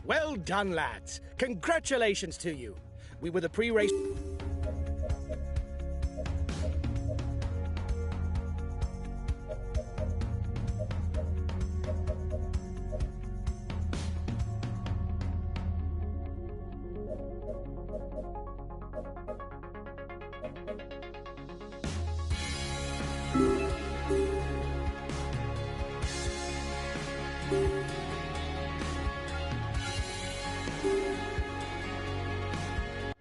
Well done, lads. Congratulations to you. We were the pre-race...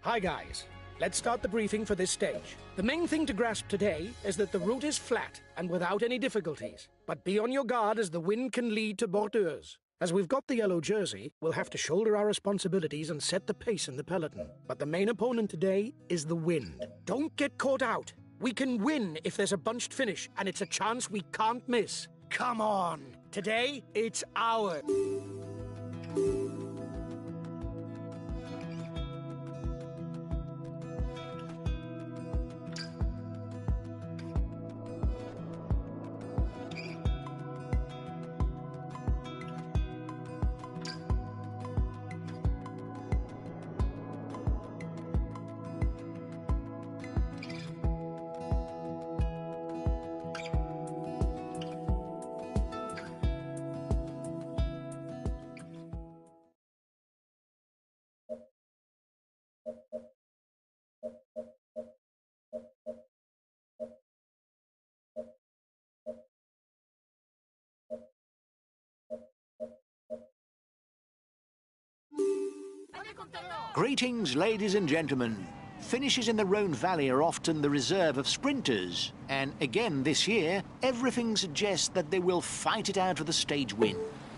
Hi guys, let's start the briefing for this stage. The main thing to grasp today is that the route is flat and without any difficulties. But be on your guard as the wind can lead to bordures. As we've got the yellow jersey, we'll have to shoulder our responsibilities and set the pace in the peloton. But the main opponent today is the wind. Don't get caught out. We can win if there's a bunched finish, and it's a chance we can't miss. Come on. Today, it's ours. Greetings, ladies and gentlemen. Finishes in the Rhone Valley are often the reserve of sprinters, and again this year, everything suggests that they will fight it out for the stage win.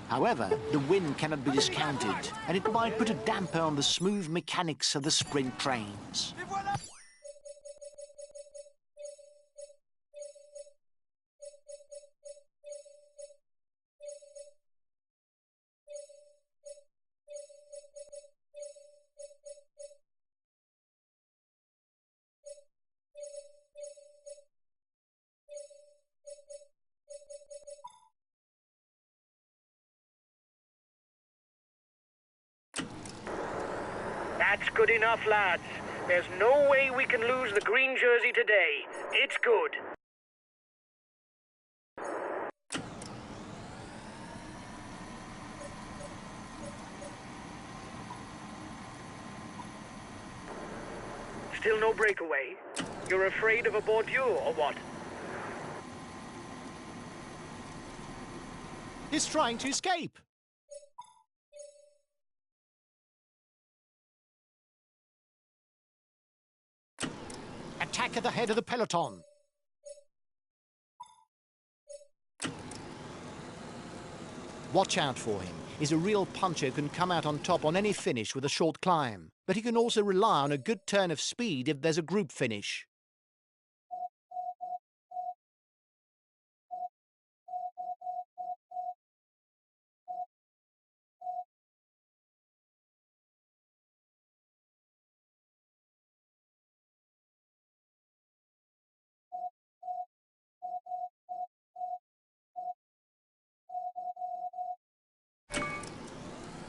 However, the wind cannot be discounted, and it might put a damper on the smooth mechanics of the sprint trains. That's good enough, lads. There's no way we can lose the green jersey today. It's good. Still no breakaway? You're afraid of a bordure or what? He's trying to escape. Attack at the head of the peloton. Watch out for him. He's a real puncher who can come out on top on any finish with a short climb. But he can also rely on a good turn of speed if there's a group finish.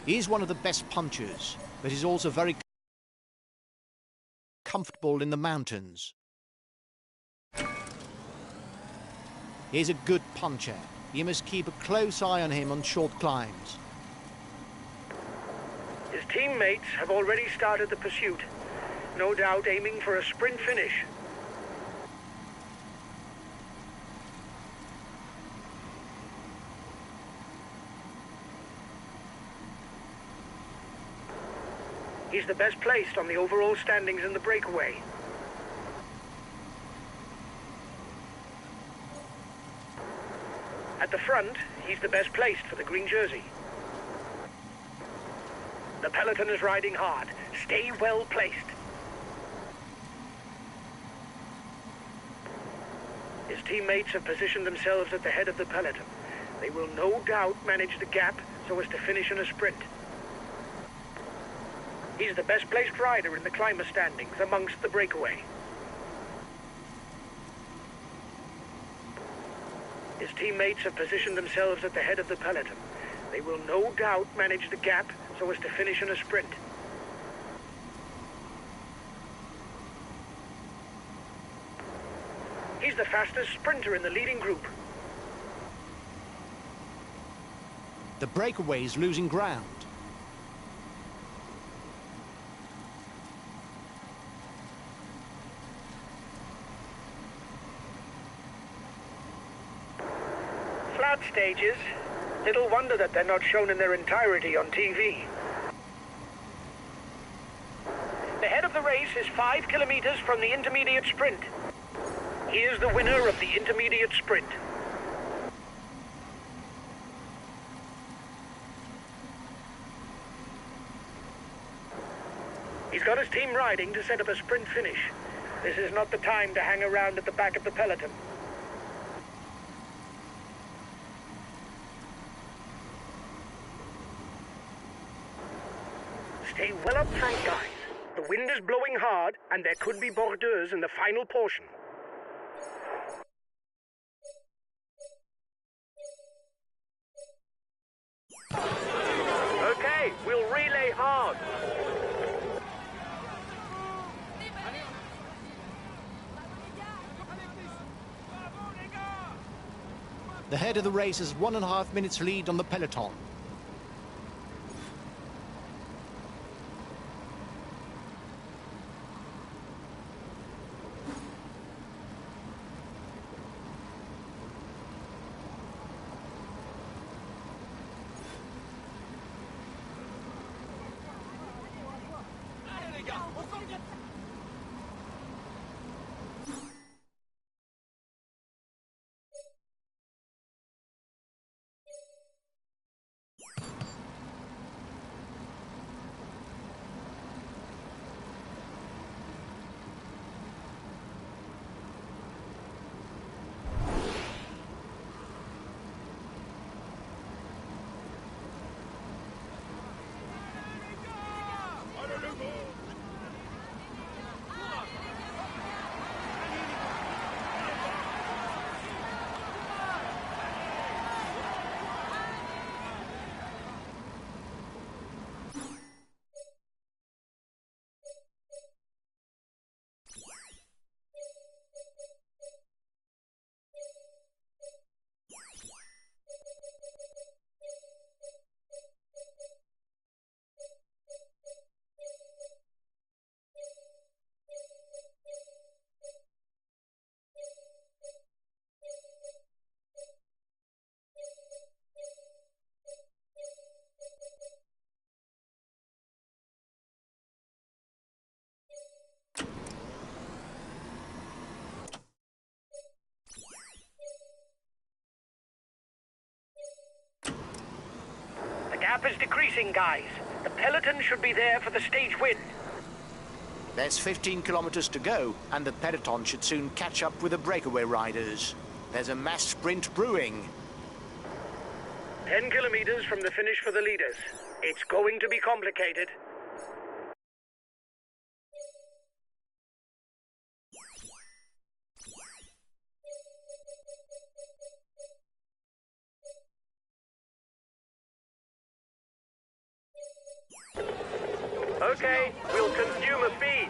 He's one of the best punchers, but he's also very comfortable in the mountains. He's a good puncher. You must keep a close eye on him on short climbs. His teammates have already started the pursuit, no doubt aiming for a sprint finish. He's the best placed on the overall standings in the breakaway. At the front, he's the best placed for the green jersey. The peloton is riding hard. Stay well placed. His teammates have positioned themselves at the head of the peloton. They will no doubt manage the gap so as to finish in a sprint. He's the best placed rider in the climber standings amongst the breakaway. His teammates have positioned themselves at the head of the peloton. They will no doubt manage the gap so as to finish in a sprint. He's the fastest sprinter in the leading group. The breakaway's losing ground. Flat stages. Little wonder that they're not shown in their entirety on TV. The head of the race is 5 kilometers from the intermediate sprint. Here's the winner of the intermediate sprint. He's got his team riding to set up a sprint finish. This is not the time to hang around at the back of the peloton. Stay well up front, guys. The wind is blowing hard, and there could be bordures in the final portion. Okay, we'll relay hard. The head of the race has 1.5 minutes lead on the peloton. The gap is decreasing, guys. The peloton should be there for the stage win. There's 15 kilometers to go, and the peloton should soon catch up with the breakaway riders. There's a mass sprint brewing. 10 kilometers from the finish for the leaders. It's going to be complicated. Okay, we'll consume a feed.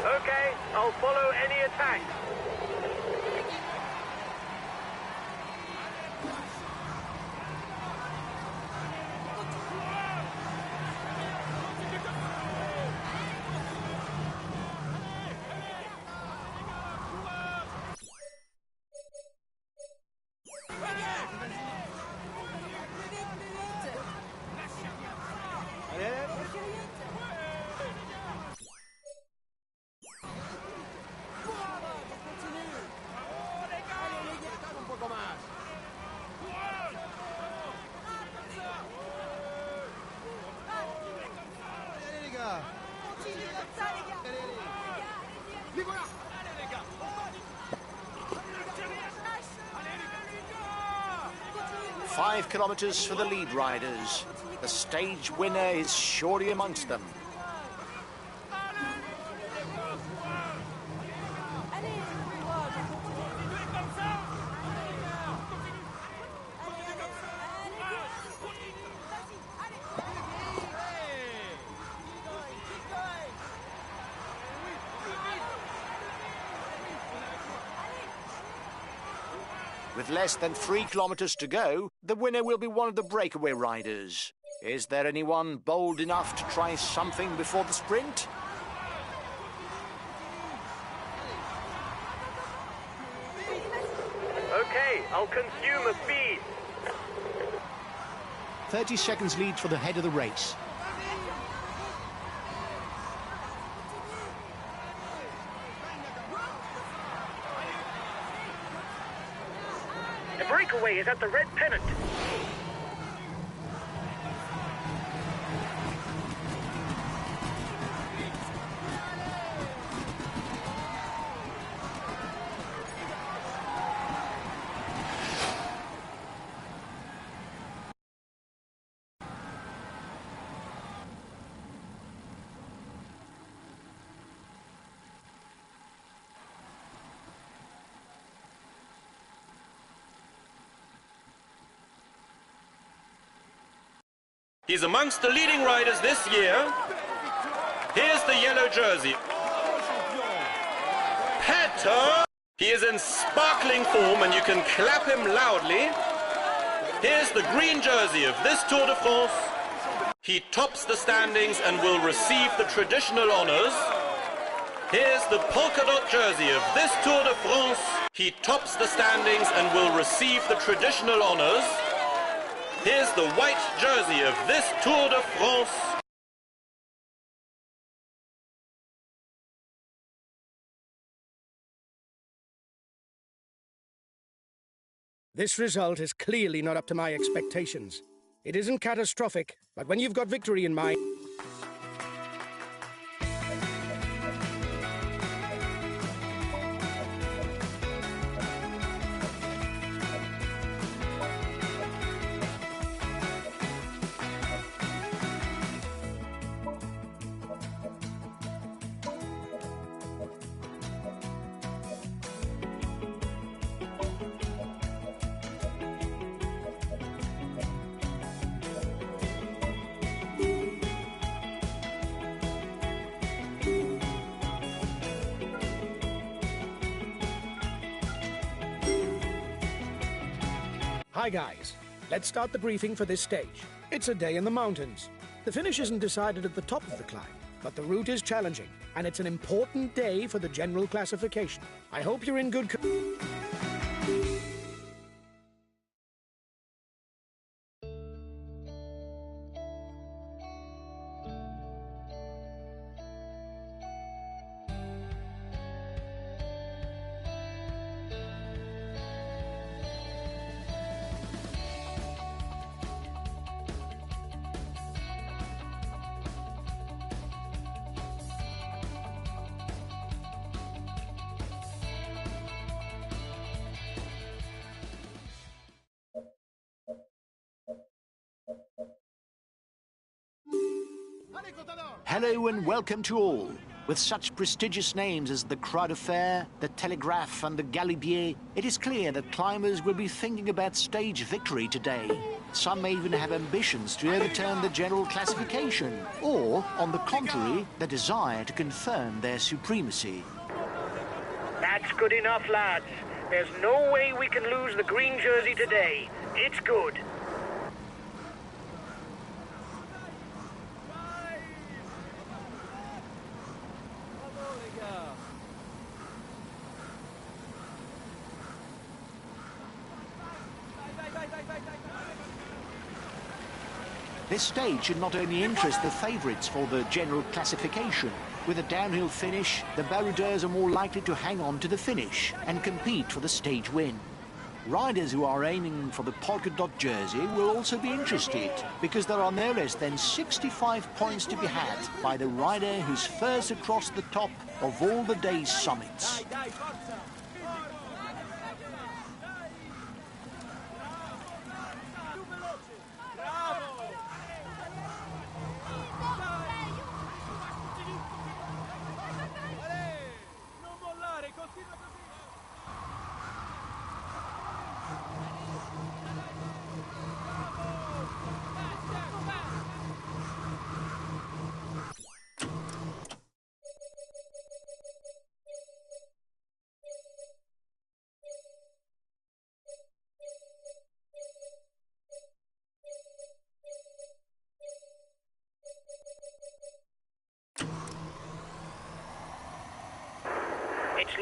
Okay, I'll follow any attack. 5 kilometers for the lead riders. The stage winner is surely amongst them. With less than 3 kilometers to go, the winner will be one of the breakaway riders. Is there anyone bold enough to try something before the sprint? Okay, I'll consume a feed. 30 seconds lead for the head of the race. The breakaway is at the red pennant. He's amongst the leading riders this year. Here's the yellow jersey. Petter! He is in sparkling form and you can clap him loudly. Here's the green jersey of this Tour de France. He tops the standings and will receive the traditional honors. Here's the polka dot jersey of this Tour de France. He tops the standings and will receive the traditional honors. Here's the white jersey of this Tour de France. This result is clearly not up to my expectations. It isn't catastrophic, but when you've got victory in mind... Hi guys, let's start the briefing for this stage. It's a day in the mountains. The finish isn't decided at the top of the climb, but the route is challenging, and it's an important day for the general classification. I hope you're in good Hello and welcome to all. With such prestigious names as the Croix de Fer, the Telegraph and the Galibier, it is clear that climbers will be thinking about stage victory today. Some may even have ambitions to overturn the general classification, or, on the contrary, the desire to confirm their supremacy. That's good enough, lads. There's no way we can lose the green jersey today. It's good. This stage should not only interest the favourites for the general classification. With a downhill finish, the baroudeurs are more likely to hang on to the finish and compete for the stage win. Riders who are aiming for the polka dot jersey will also be interested, because there are no less than 65 points to be had by the rider who's first across the top of all the day's summits.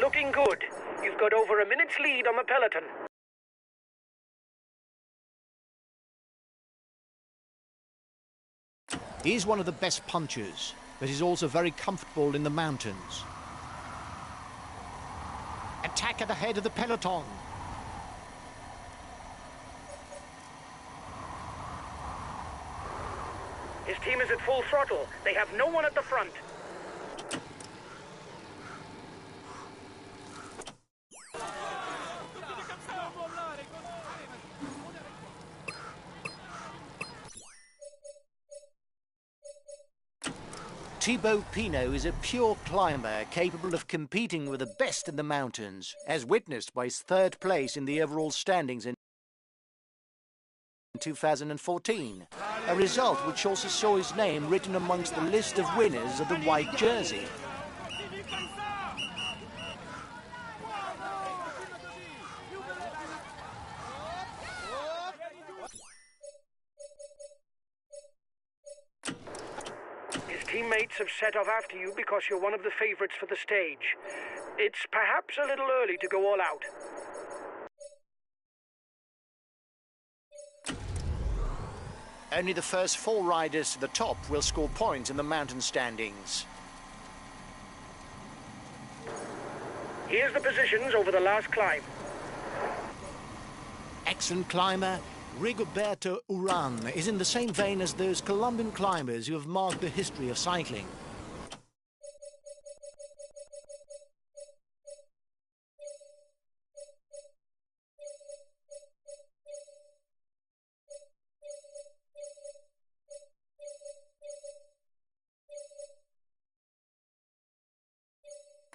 looking good. You've got over a minute's lead on the peloton. He's one of the best punchers, but he's also very comfortable in the mountains. Attack at the head of the peloton. His team is at full throttle. They have no one at the front. Thibaut Pinot is a pure climber capable of competing with the best in the mountains, as witnessed by his third place in the overall standings in 2014, a result which also saw his name written amongst the list of winners of the white jersey. Teammates have set off after you because you're one of the favorites for the stage. It's perhaps a little early to go all out. Only the first 4 riders to the top will score points in the mountain standings. Here's the positions over the last climb. Excellent climber. Rigoberto Urán is in the same vein as those Colombian climbers who have marked the history of cycling.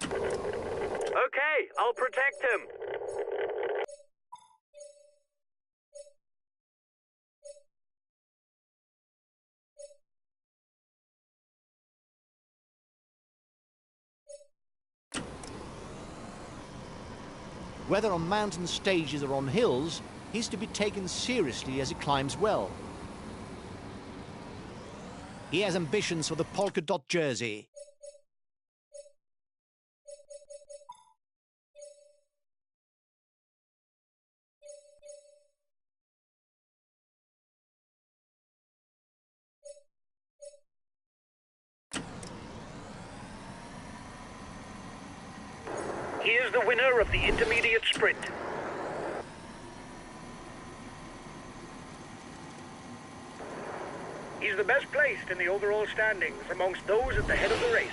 Okay, I'll protect him. Whether on mountain stages or on hills, he's to be taken seriously as he climbs well. He has ambitions for the polka dot jersey. Here's the winner of the intermediate sprint. He's the best placed in the overall standings amongst those at the head of the race.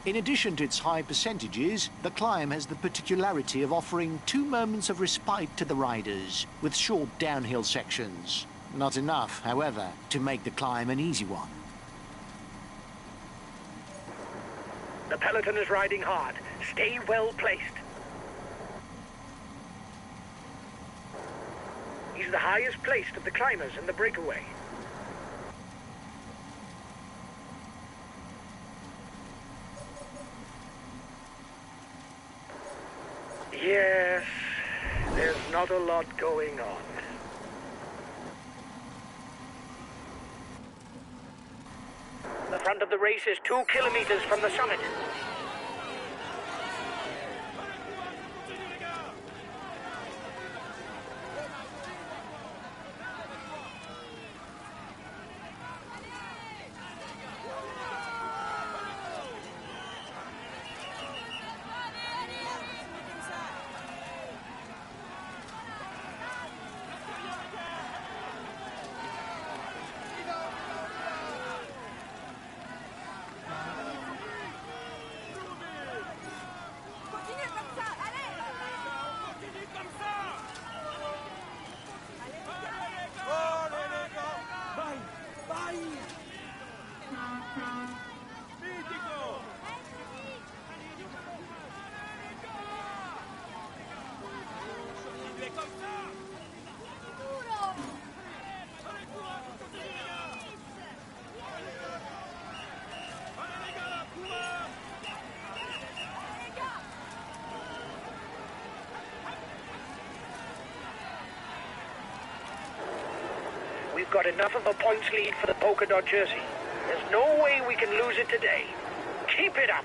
In addition to its high percentages, the climb has the particularity of offering 2 moments of respite to the riders, with short downhill sections. Not enough, however, to make the climb an easy one. The peloton is riding hard. Stay well placed. He's the highest placed of the climbers in the breakaway. Yes, there's not a lot going on. The front of the race is 2 kilometers from the summit. We've got enough of a points lead for the polka dot jersey. There's no way we can lose it today. Keep it up.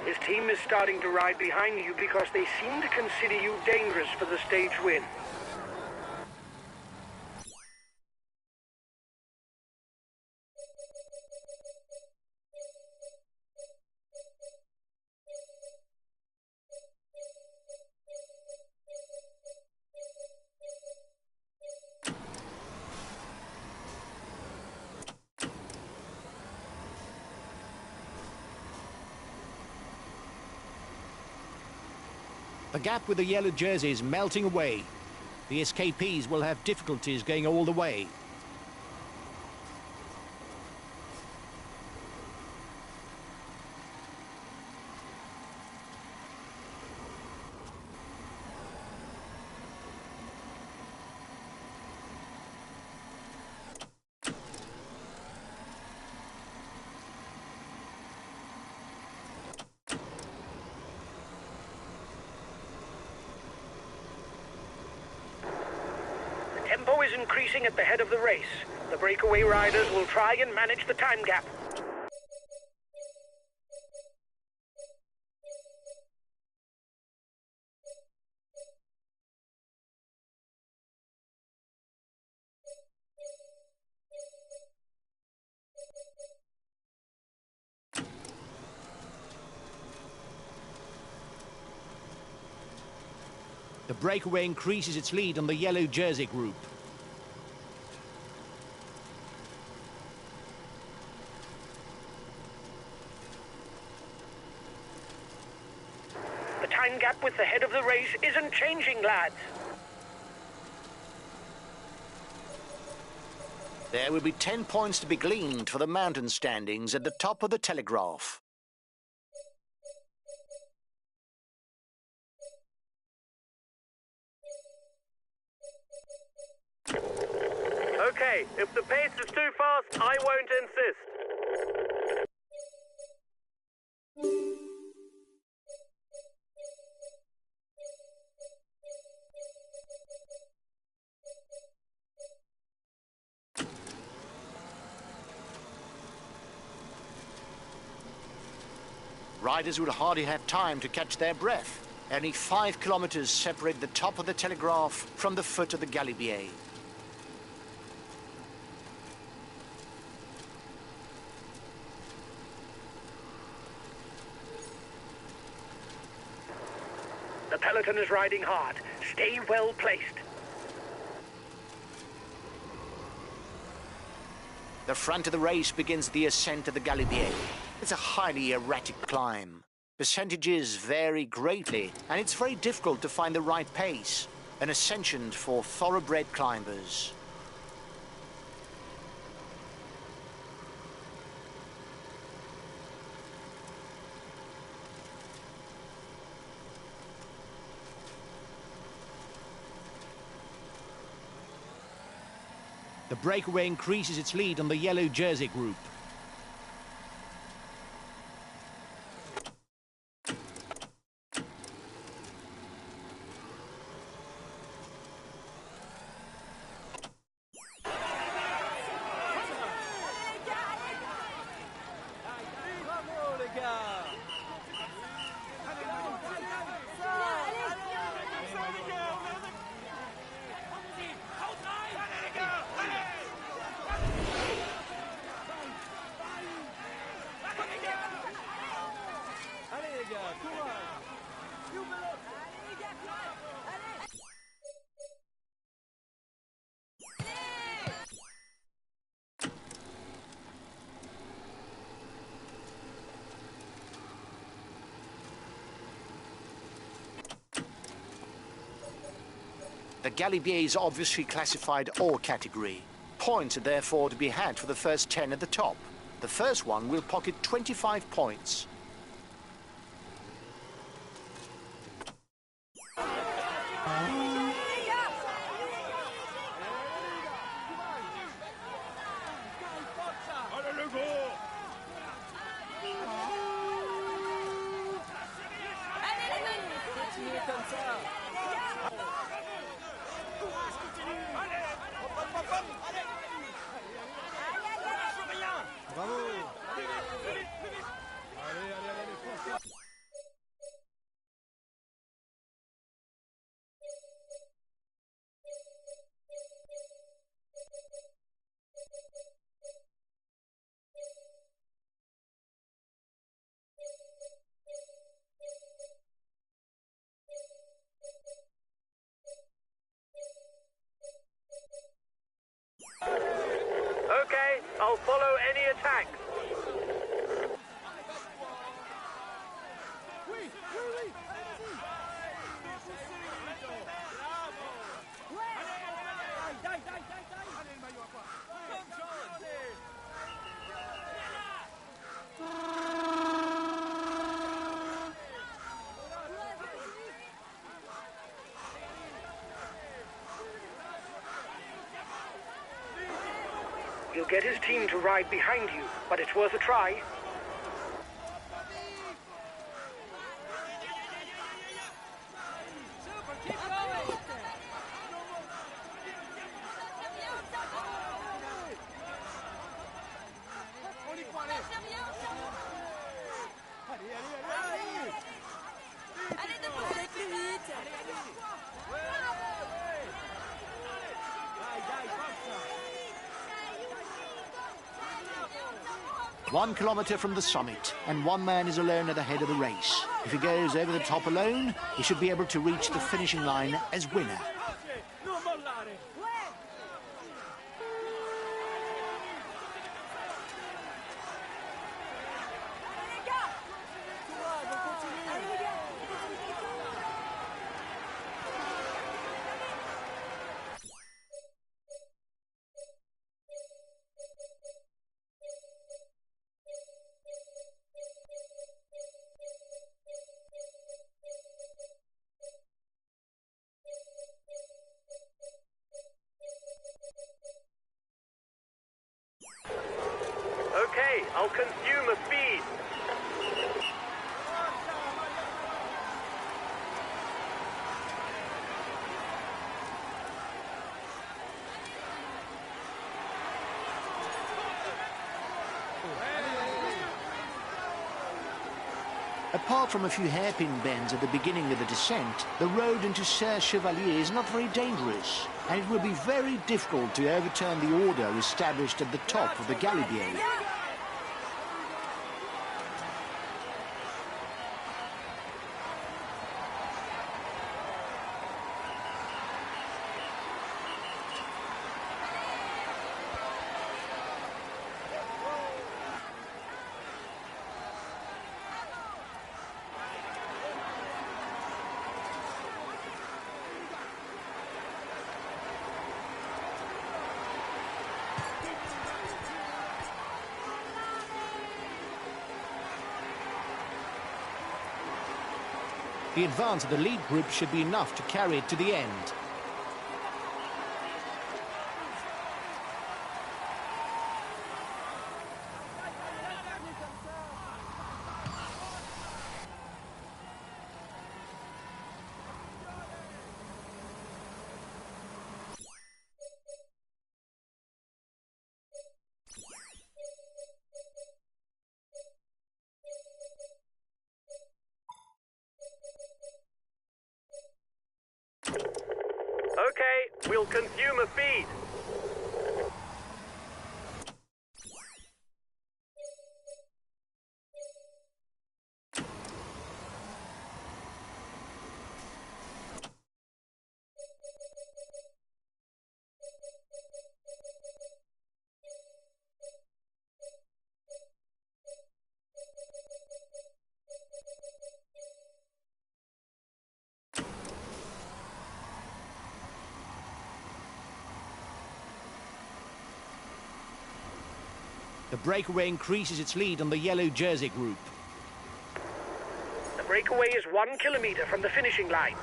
His team is starting to ride behind you because they seem to consider you dangerous for the stage win. The gap with the yellow jerseys melting away. The escapees will have difficulties going all the way. Tempo is increasing at the head of the race. The breakaway riders will try and manage the time gap. The breakaway increases its lead on the yellow jersey group. The time gap with the head of the race isn't changing, lads. There will be 10 points to be gleaned for the mountain standings at the top of the Telegraph. Okay, if the pace is too fast, I won't insist. Riders would hardly have time to catch their breath. Only 5 kilometers separate the top of the Telegraph from the foot of the Galibier. The peloton is riding hard. Stay well placed. The front of the race begins the ascent of the Galibier. It's a highly erratic climb. Percentages vary greatly, and it's very difficult to find the right pace. An ascension for thoroughbred climbers. The breakaway increases its lead on the yellow jersey group. The Galibier is obviously classified ore category. Points are therefore to be had for the first 10 at the top. The first one will pocket 25 points. Okay, I'll follow any attacks. You'll get his team to ride behind you, but it's worth a try. Allez, plus vite. 1 kilometre from the summit, and one man is alone at the head of the race. If he goes over the top alone, he should be able to reach the finishing line as winner. Okay, I'll consume a feed. Apart from a few hairpin bends at the beginning of the descent, the road into Serre-Chevalier is not very dangerous, and it will be very difficult to overturn the order established at the top of the Galibier. The advance of the lead group should be enough to carry it to the end. Okay, we'll consume a feed. The breakaway increases its lead on the yellow jersey group. The breakaway is 1 kilometer from the finishing line.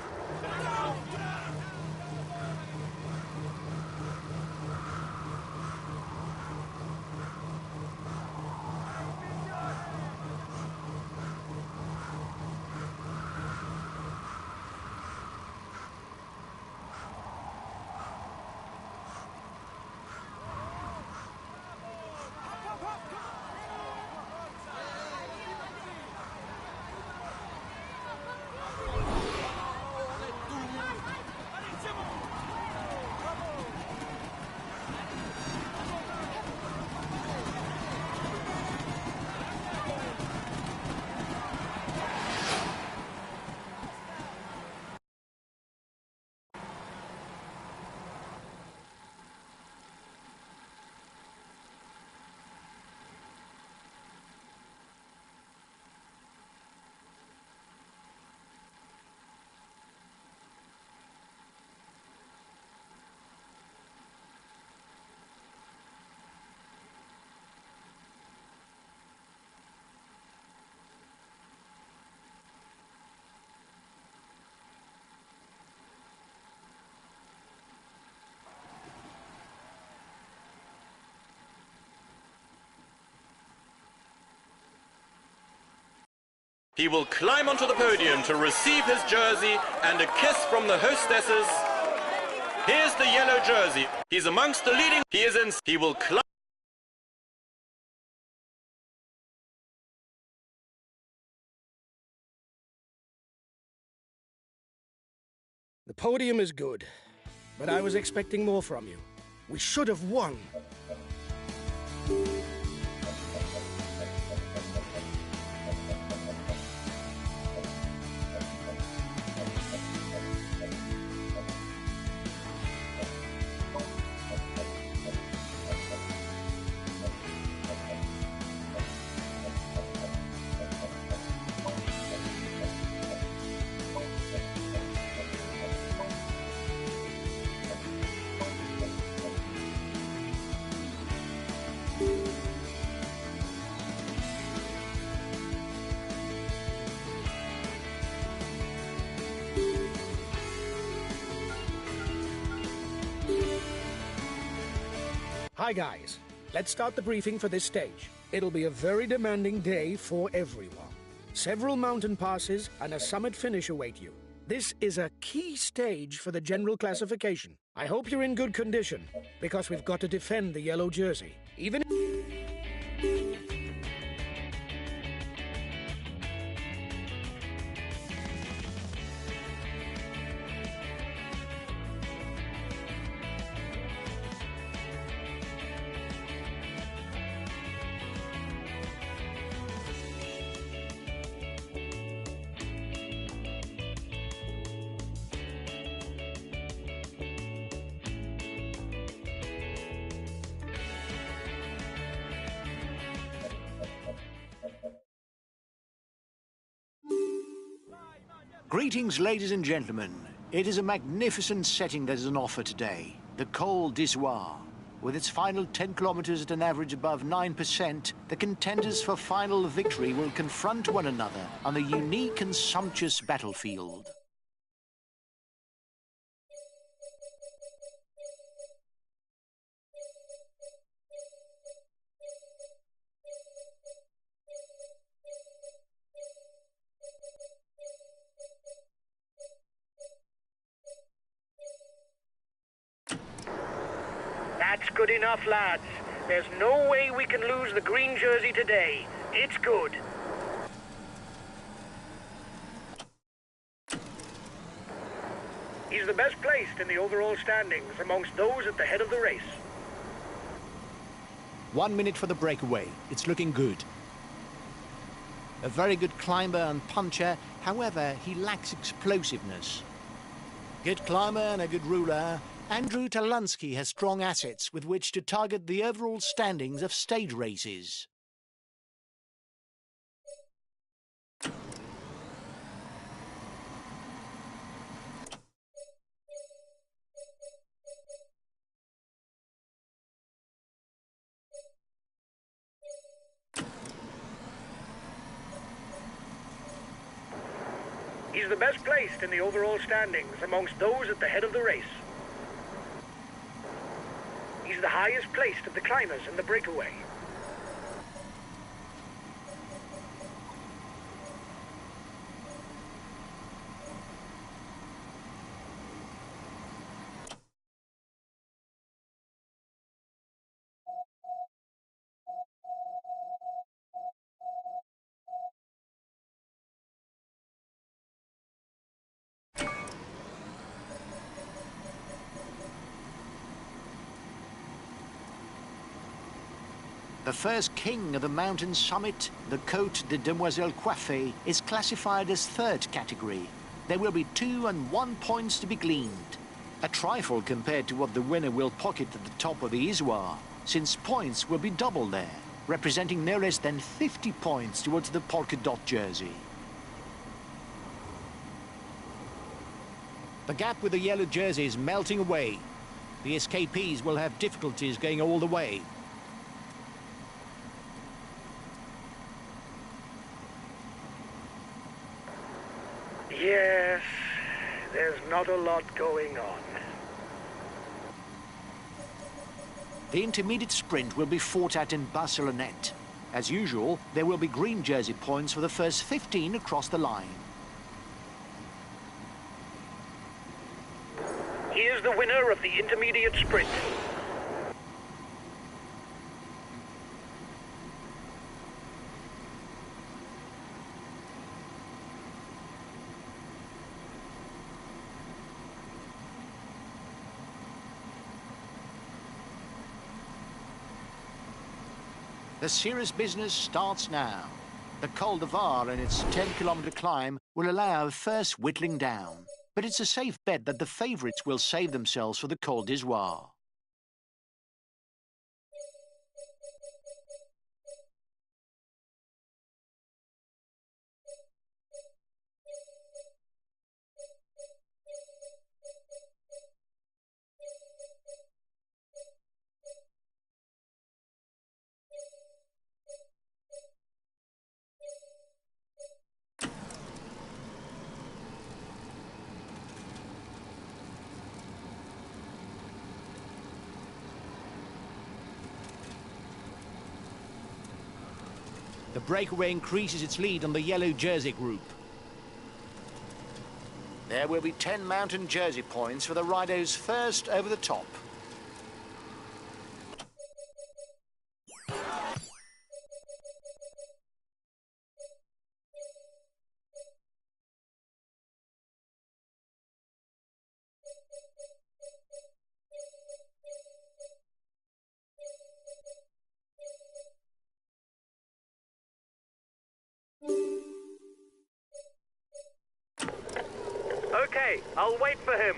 He will climb onto the podium to receive his jersey and a kiss from the hostesses. Here's the yellow jersey. He's amongst the leading. He will climb. The podium is good, but I was expecting more from you. We should have won. Hi guys, let's start the briefing for this stage. It'll be a very demanding day for everyone. Several mountain passes and a summit finish await you. This is a key stage for the general classification. I hope you're in good condition, because we've got to defend the yellow jersey. Even Greetings, ladies and gentlemen. It is a magnificent setting that is on offer today. The Col d'Izoire. With its final 10 kilometers at an average above 9%, the contenders for final victory will confront one another on a unique and sumptuous battlefield. That's good enough, lads. There's no way we can lose the green jersey today. It's good. He's the best placed in the overall standings amongst those at the head of the race. 1 minute for the breakaway. It's looking good. A very good climber and puncher, however, he lacks explosiveness. Good climber and a good ruler, Andrew Talansky has strong assets with which to target the overall standings of stage races. He's the best placed in the overall standings amongst those at the head of the race. He's the highest placed of the climbers in the breakaway. The first king of the mountain summit, the Côte de Demoiselle Coiffée, is classified as third category. There will be 2 and 1 points to be gleaned. A trifle compared to what the winner will pocket at the top of the Izoard, since points will be double there, representing no less than 50 points towards the polka dot jersey. The gap with the yellow jersey is melting away. The escapees will have difficulties going all the way. Yes, there's not a lot going on. The intermediate sprint will be fought at in Barcelonnette. As usual, there will be green jersey points for the first 15 across the line. Here's the winner of the intermediate sprint. The serious business starts now. The Col de Var and its 10-kilometre climb will allow a first whittling down. But it's a safe bet that the favourites will save themselves for the Col d'Izoard. The breakaway increases its lead on the yellow jersey group. There will be 10 mountain jersey points for the Rideau's first over the top. Okay, I'll wait for him.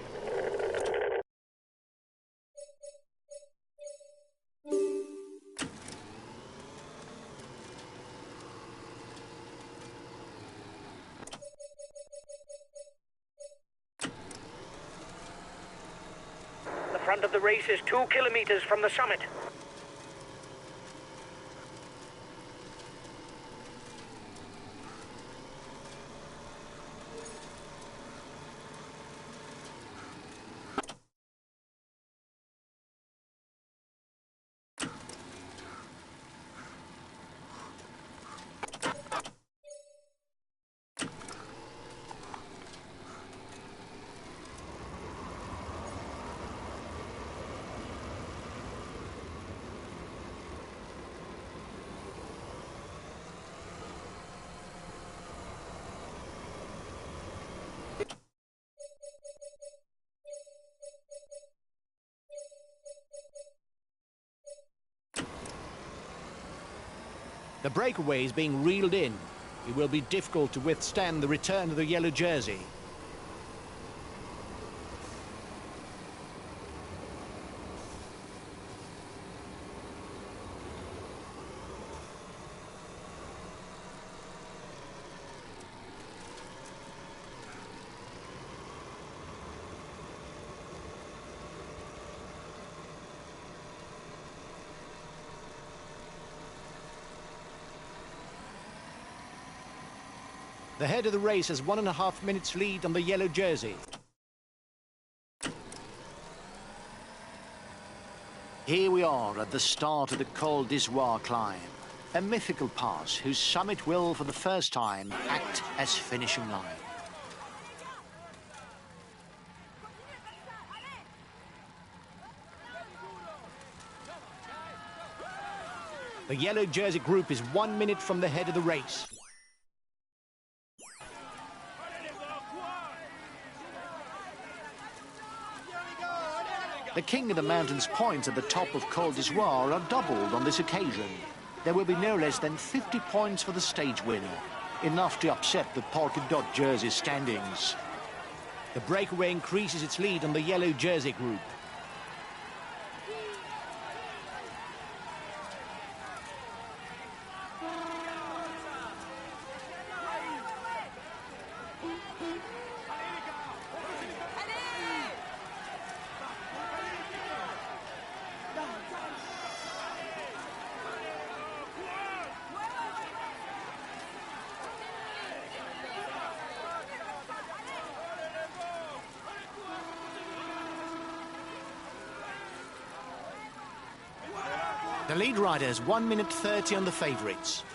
The front of the race is 2 kilometers from the summit. The breakaway is being reeled in. It will be difficult to withstand the return of the yellow jersey. The head of the race has 1.5 minutes lead on the yellow jersey. Here we are at the start of the Col d'Izoire climb, a mythical pass whose summit will, for the first time, act as finishing line. The yellow jersey group is 1 minute from the head of the race. The King of the Mountains points at the top of Col d'Izoire are doubled on this occasion. There will be no less than 50 points for the stage win, enough to upset the polka dot jersey standings. The breakaway increases its lead on the yellow jersey group. The lead rider has 1 minute 30 on the favourites.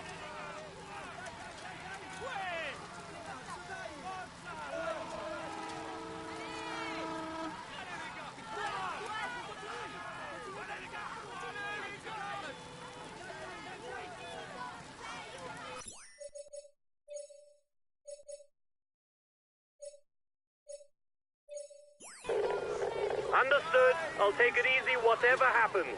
Understood. I'll take it easy whatever happens.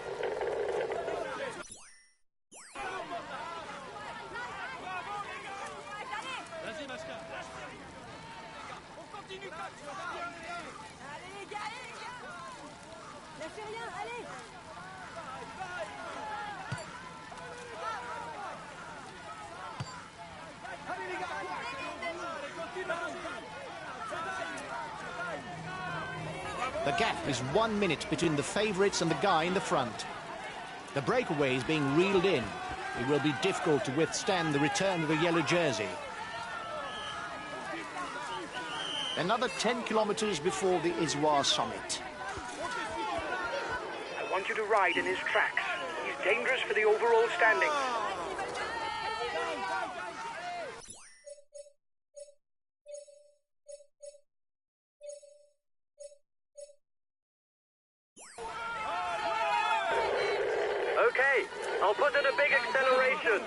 The gap is 1 minute between the favourites and the guy in the front. The breakaway is being reeled in. It will be difficult to withstand the return of the yellow jersey. Another 10 kilometres before the Izoire summit. I want you to ride in his tracks. He's dangerous for the overall standings. Okay, I'll put in a big acceleration.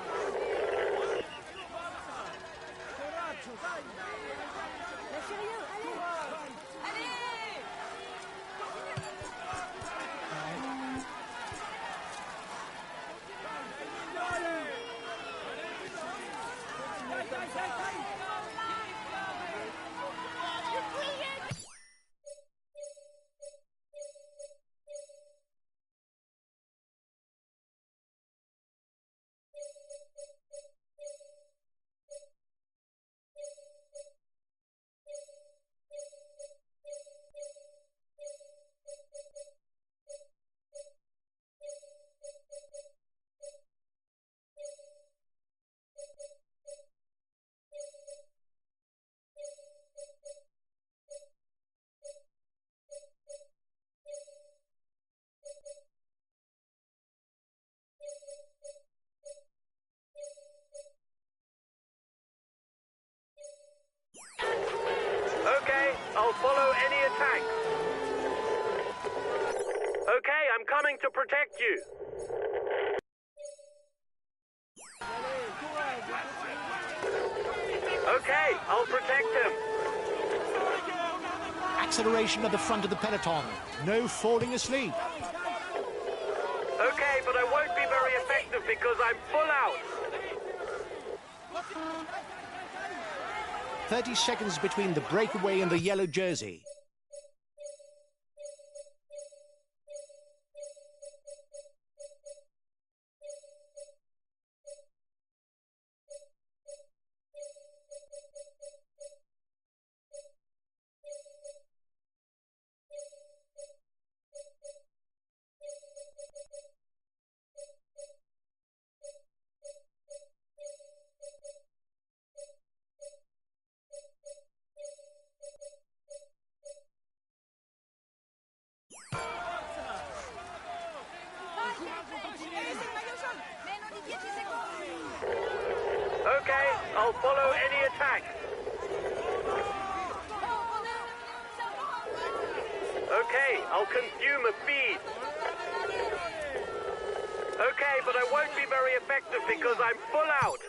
Okay, I'll follow any attack. Okay, I'm coming to protect you. Okay, I'll protect him. Acceleration at the front of the peloton. No falling asleep. Okay, but I won't be very effective because I'm full out. 30 seconds between the breakaway and the yellow jersey. I'll follow any attack. Okay, I'll consume a feed. Okay, but I won't be very effective because I'm full out.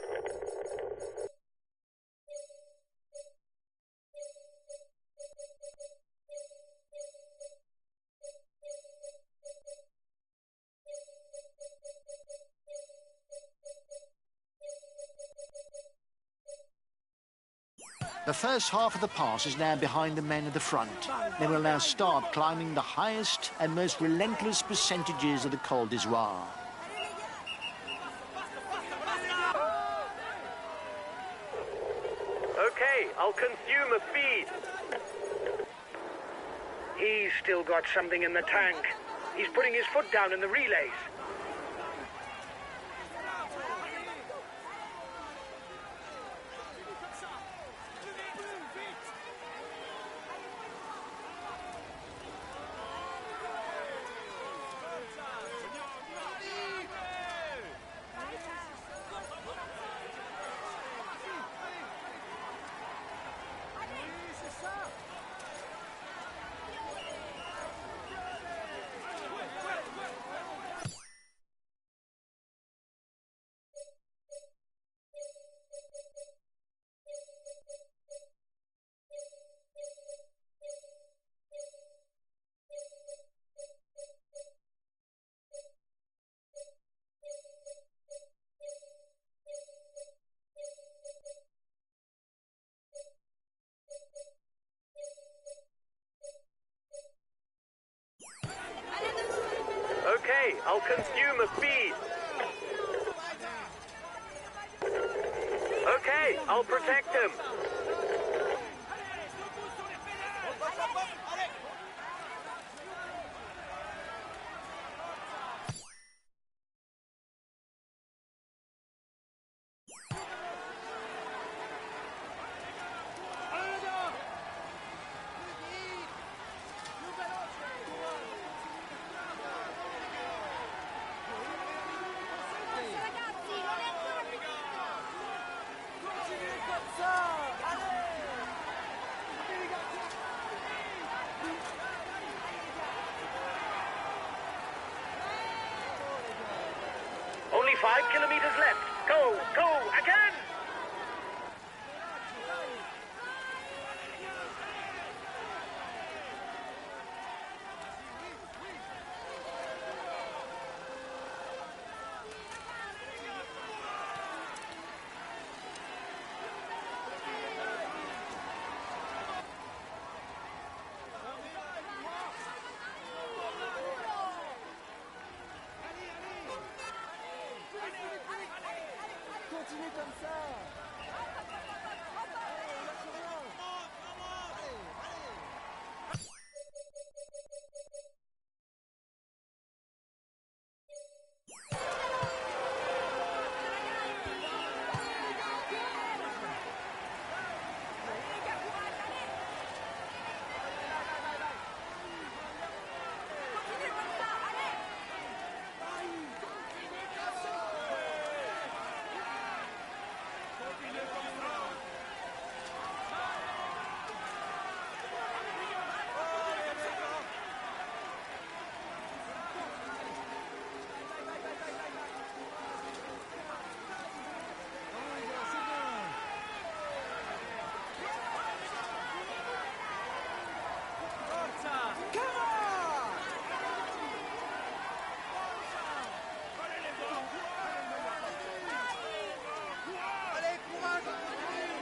The first half of the pass is now behind the men at the front. They will now start climbing the highest and most relentless percentages of the Col d'Izoire. Okay, I'll consume a feed. He's still got something in the tank. He's putting his foot down in the relays. Okay, I'll consume a feed. Okay, I'll protect him. Only 5 kilometers left. Go, go, again!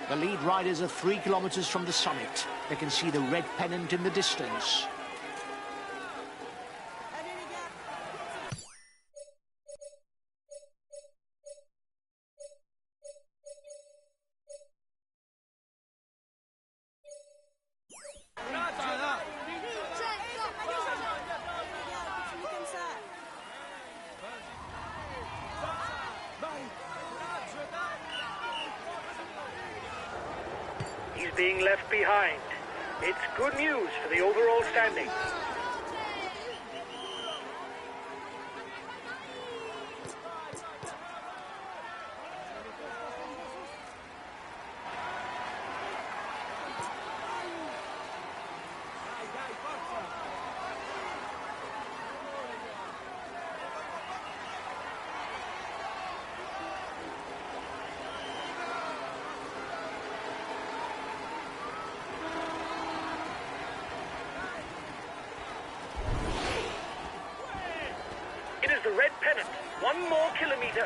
The lead riders are 3 kilometers from the summit. They can see the red pennant in the distance. He's being left behind. It's good news for the overall standings.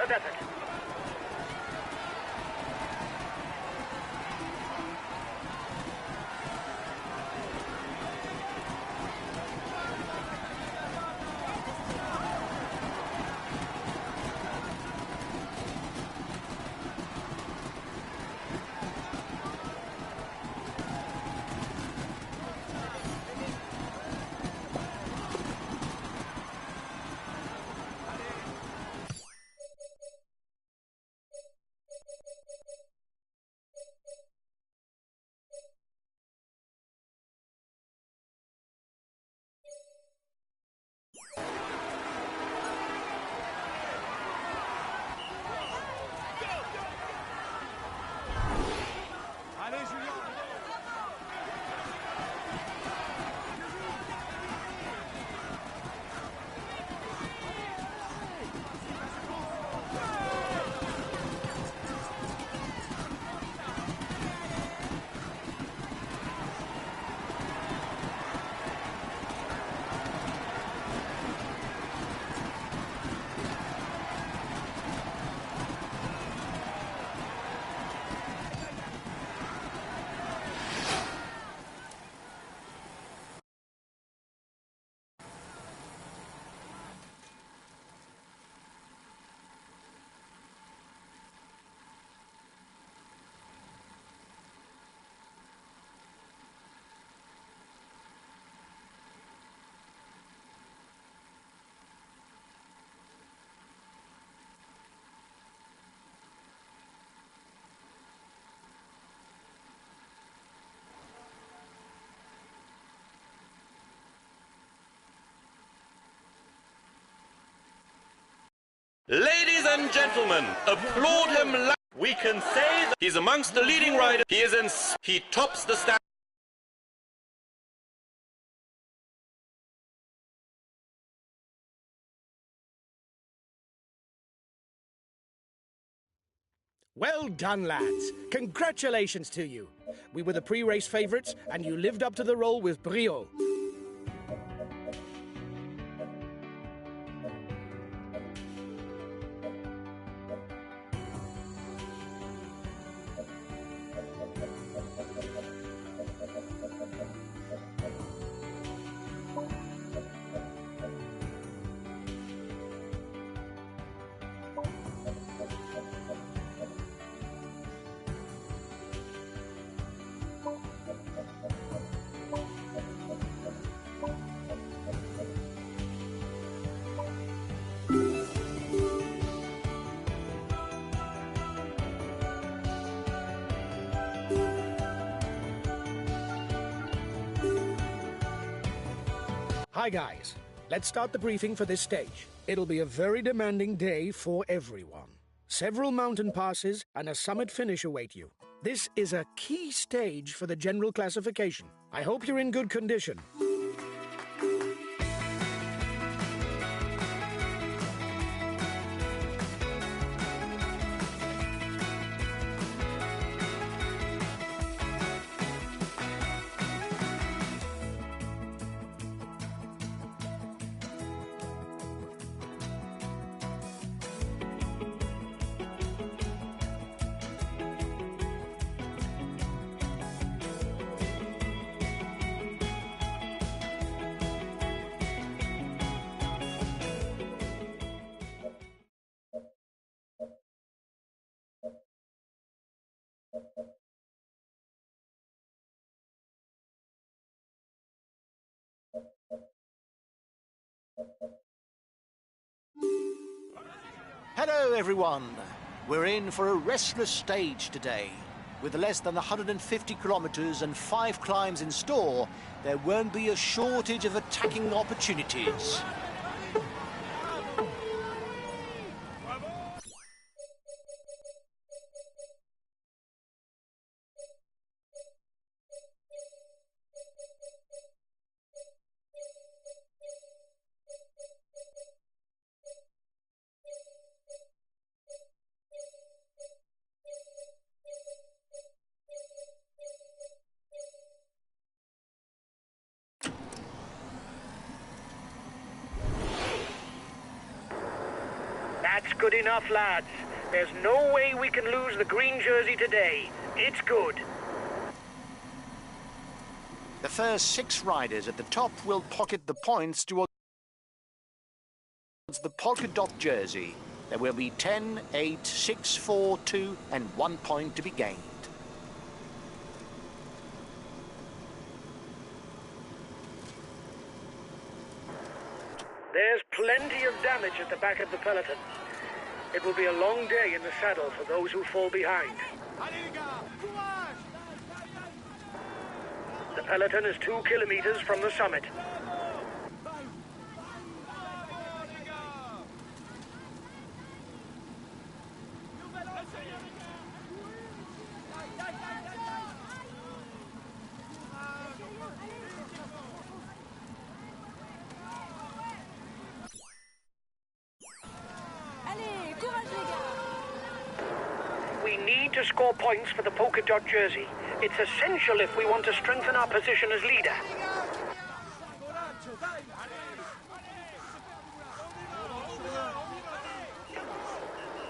superb effort. Ladies and gentlemen, applaud him loud. We can say that he's amongst the leading riders. He tops the stand. Well done, lads. Congratulations to you. We were the pre-race favourites, and you lived up to the role with brio. Hi guys, let's start the briefing for this stage. It'll be a very demanding day for everyone. Several mountain passes and a summit finish await you. This is a key stage for the general classification. I hope you're in good condition. Hello, everyone. We're in for a restless stage today. With less than 150 kilometers and 5 climbs in store, there won't be a shortage of attacking opportunities. good enough, lads. There's no way we can lose the green jersey today. It's good. The first 6 riders at the top will pocket the points towards the polka dot jersey. There will be 10, 8, 6, 4, 2 and 1 point to be gained. There's plenty of damage at the back of the peloton. It will be a long day in the saddle for those who fall behind. The peloton is 2 kilometers from the summit. We need to score points for the polka dot jersey. It's essential if we want to strengthen our position as leader.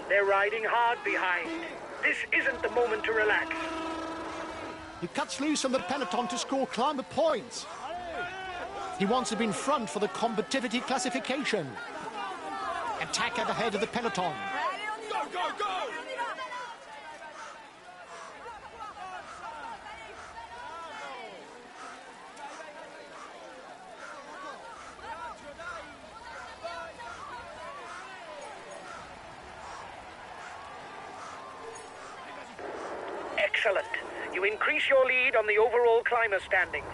They're riding hard behind. This isn't the moment to relax. He cuts loose from the peloton to score climber points. He wants to be in front for the combativity classification. Attack at the head of the peloton. Go, go, go! Excellent. You increase your lead on the overall climber standings.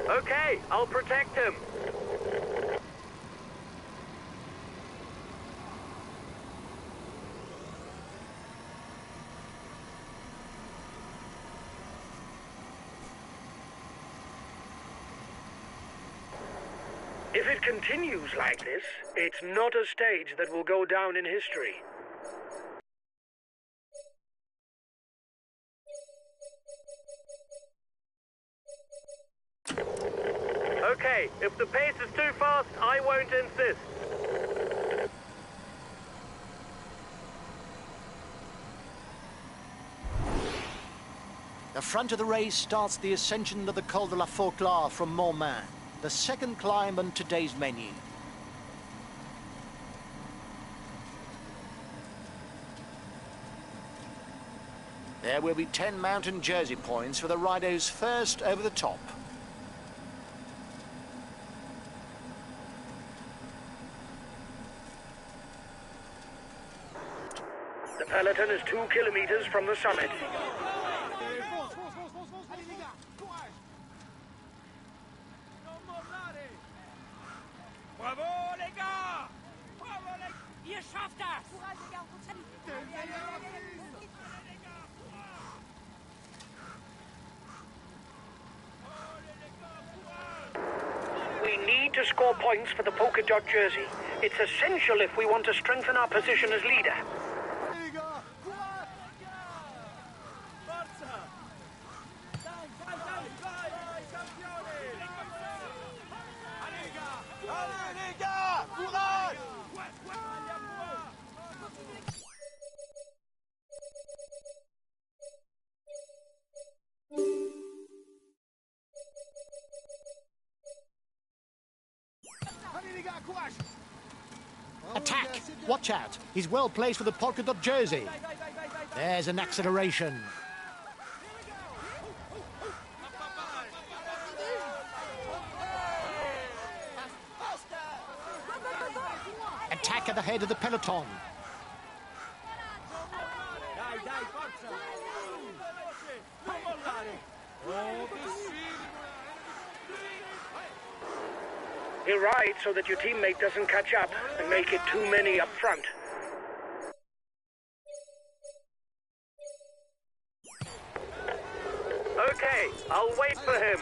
Okay, I'll protect him. If it continues like this, it's not a stage that will go down in history. Okay, if the pace is too fast, I won't insist. The front of the race starts the ascension of the Col de la Fauclard from Montmain, the second climb on today's menu. There will be 10 mountain jersey points for the riders first over the top. The peloton is 2 kilometers from the summit. Bravo, les gars! Bravo, les gars! Ihr schafft das! We need to score points for the polka dot jersey. It's essential if we want to strengthen our position as leader. Attack! Watch out! He's well placed for the polka dot jersey. There's an acceleration. Attack at the head of the peloton. He'll ride so that your teammate doesn't catch up and make it too many up front. Okay, I'll wait for him.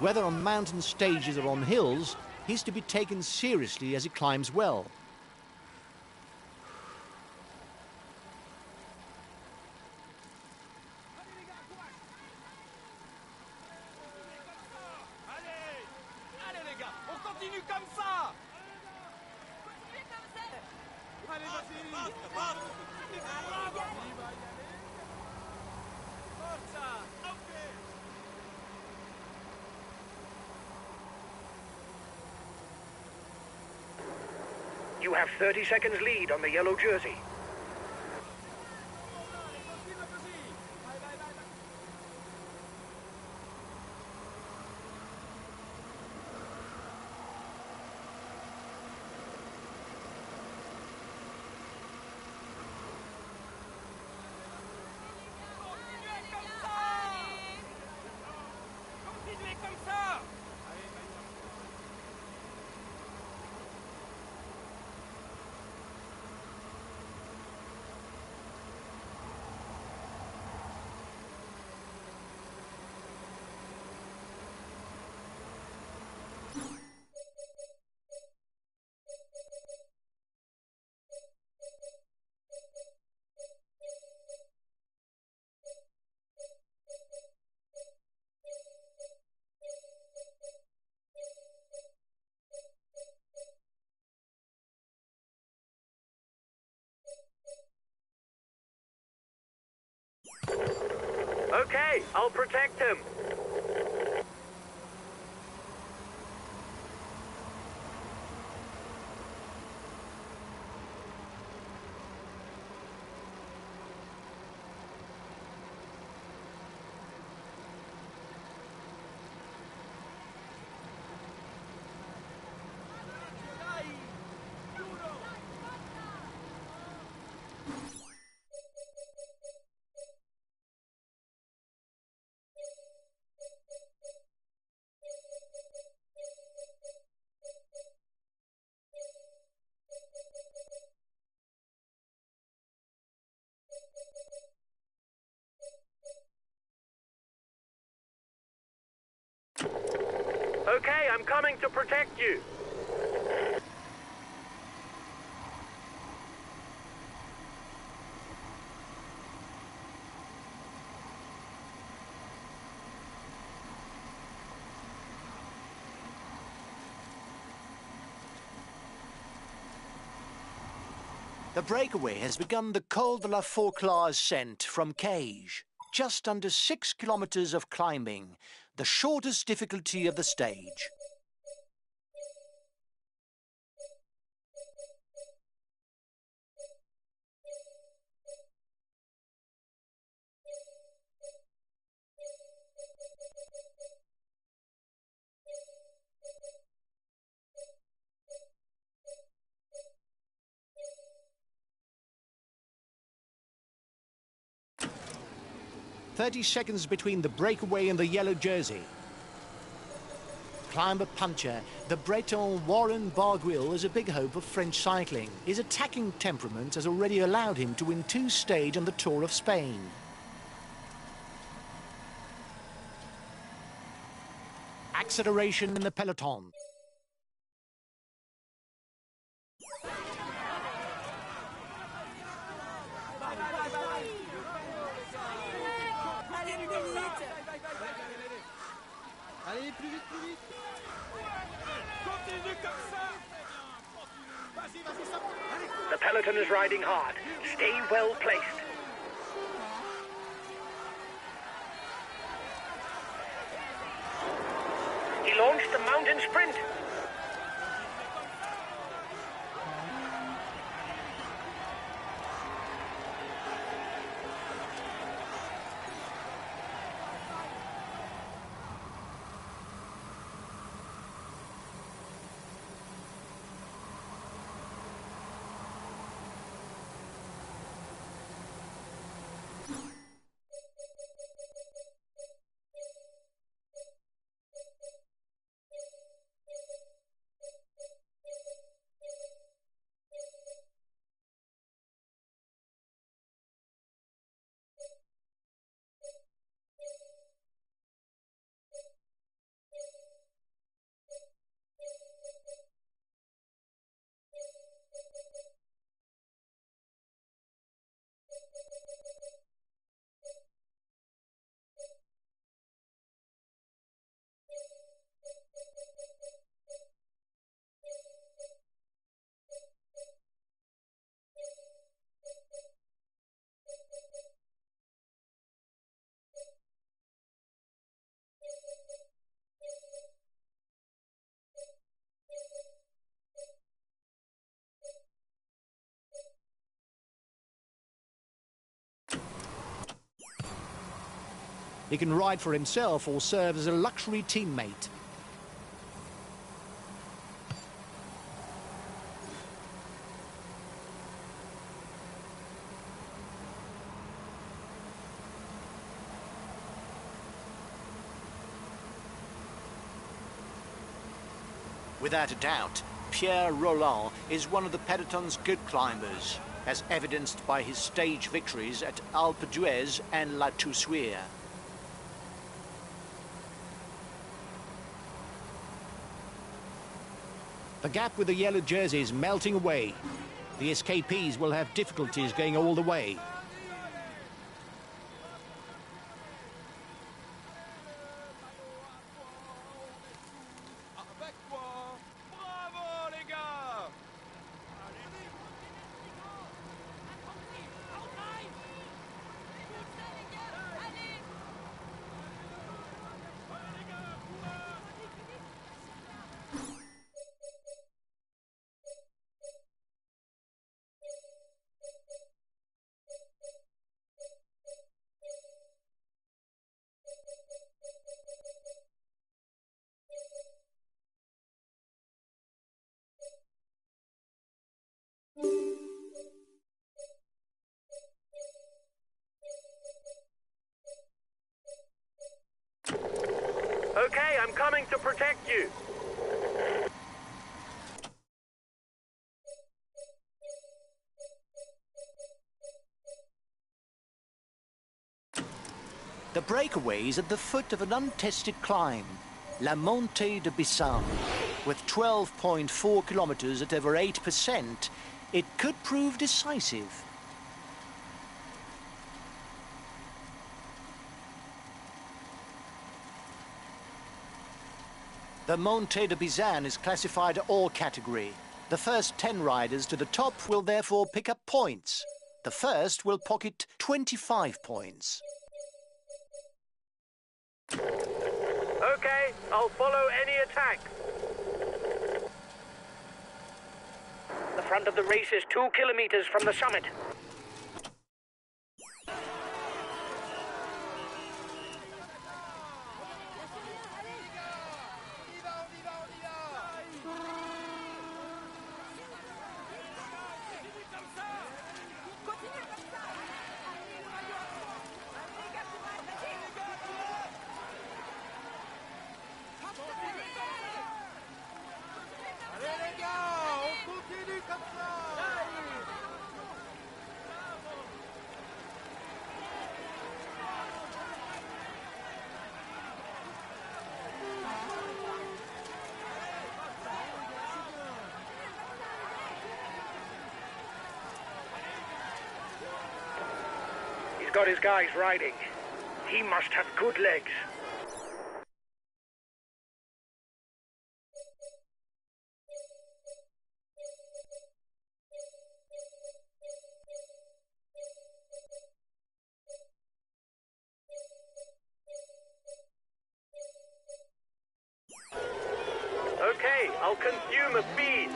Whether on mountain stages or on hills, he's to be taken seriously as he climbs well. Allez les gars, on continue comme ça. Continuez comme ça. Allez, vas-y. Forza, ok. You have 30 seconds lead on the yellow jersey. Continue così. Vai, vai, vai, vai. Continuez comme ça. Continuez comme ça. Allez, vas-y. Okay, I'll protect him. Okay, I'm coming to protect you. The breakaway has begun the Col de la Forclaz ascent from Cage. Just under 6 kilometers of climbing, the shortest difficulty of the stage. "30 seconds between the breakaway and the yellow jersey. Climber puncher, the Breton Warren Barguil is a big hope of French cycling. His attacking temperament has already allowed him to win 2 stages on the Tour of Spain. Acceleration in the peloton. Allez, plus vite, plus vite. Continue comme ça. Vas-y, vas-y, ça. Allez. The peloton is riding hard. Stay well placed. He launched the mountain sprint. He can ride for himself or serve as a luxury teammate. Without a doubt, Pierre Rolland is one of the peloton's good climbers, as evidenced by his stage victories at Alpe d'Huez and La Toussuire. The gap with the yellow jersey is melting away. The escapees will have difficulties going all the way. Avec toi. Bravo, les gars. Okay, I'm coming to protect you. The breakaway is at the foot of an untested climb, La Montée de Bissan. With 12.4 kilometers at over 8%, it could prove decisive. The Montée de Bissan is classified all category. The first 10 riders to the top will therefore pick up points. The first will pocket 25 points. Okay, I'll follow any attack. The front of the race is 2 kilometers from the summit. Allez, les gars, on continue comme ça. He's got his guys riding. He must have good legs. Okay, I'll consume a feed.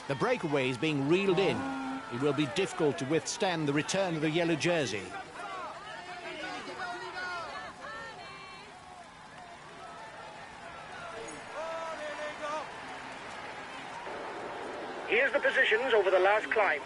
The breakaway is being reeled in. It will be difficult to withstand the return of the yellow jersey. Here's the positions over the last climb.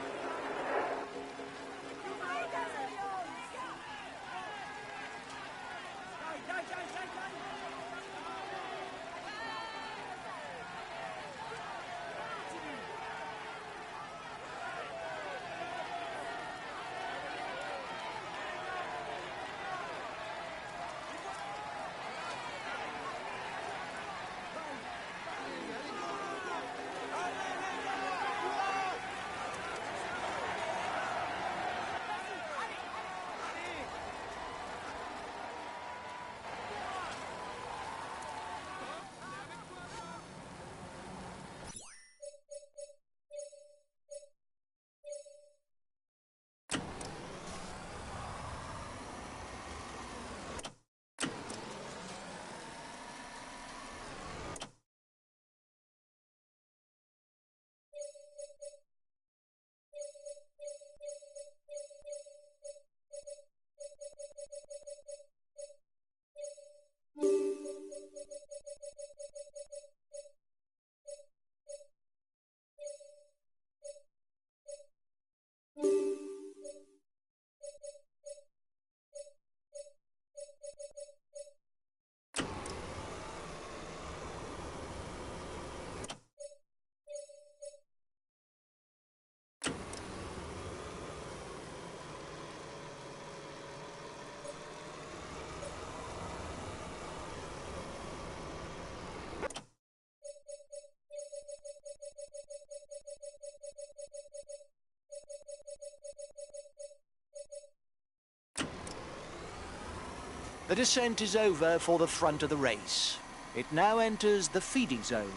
The descent is over for the front of the race. It now enters the feeding zone.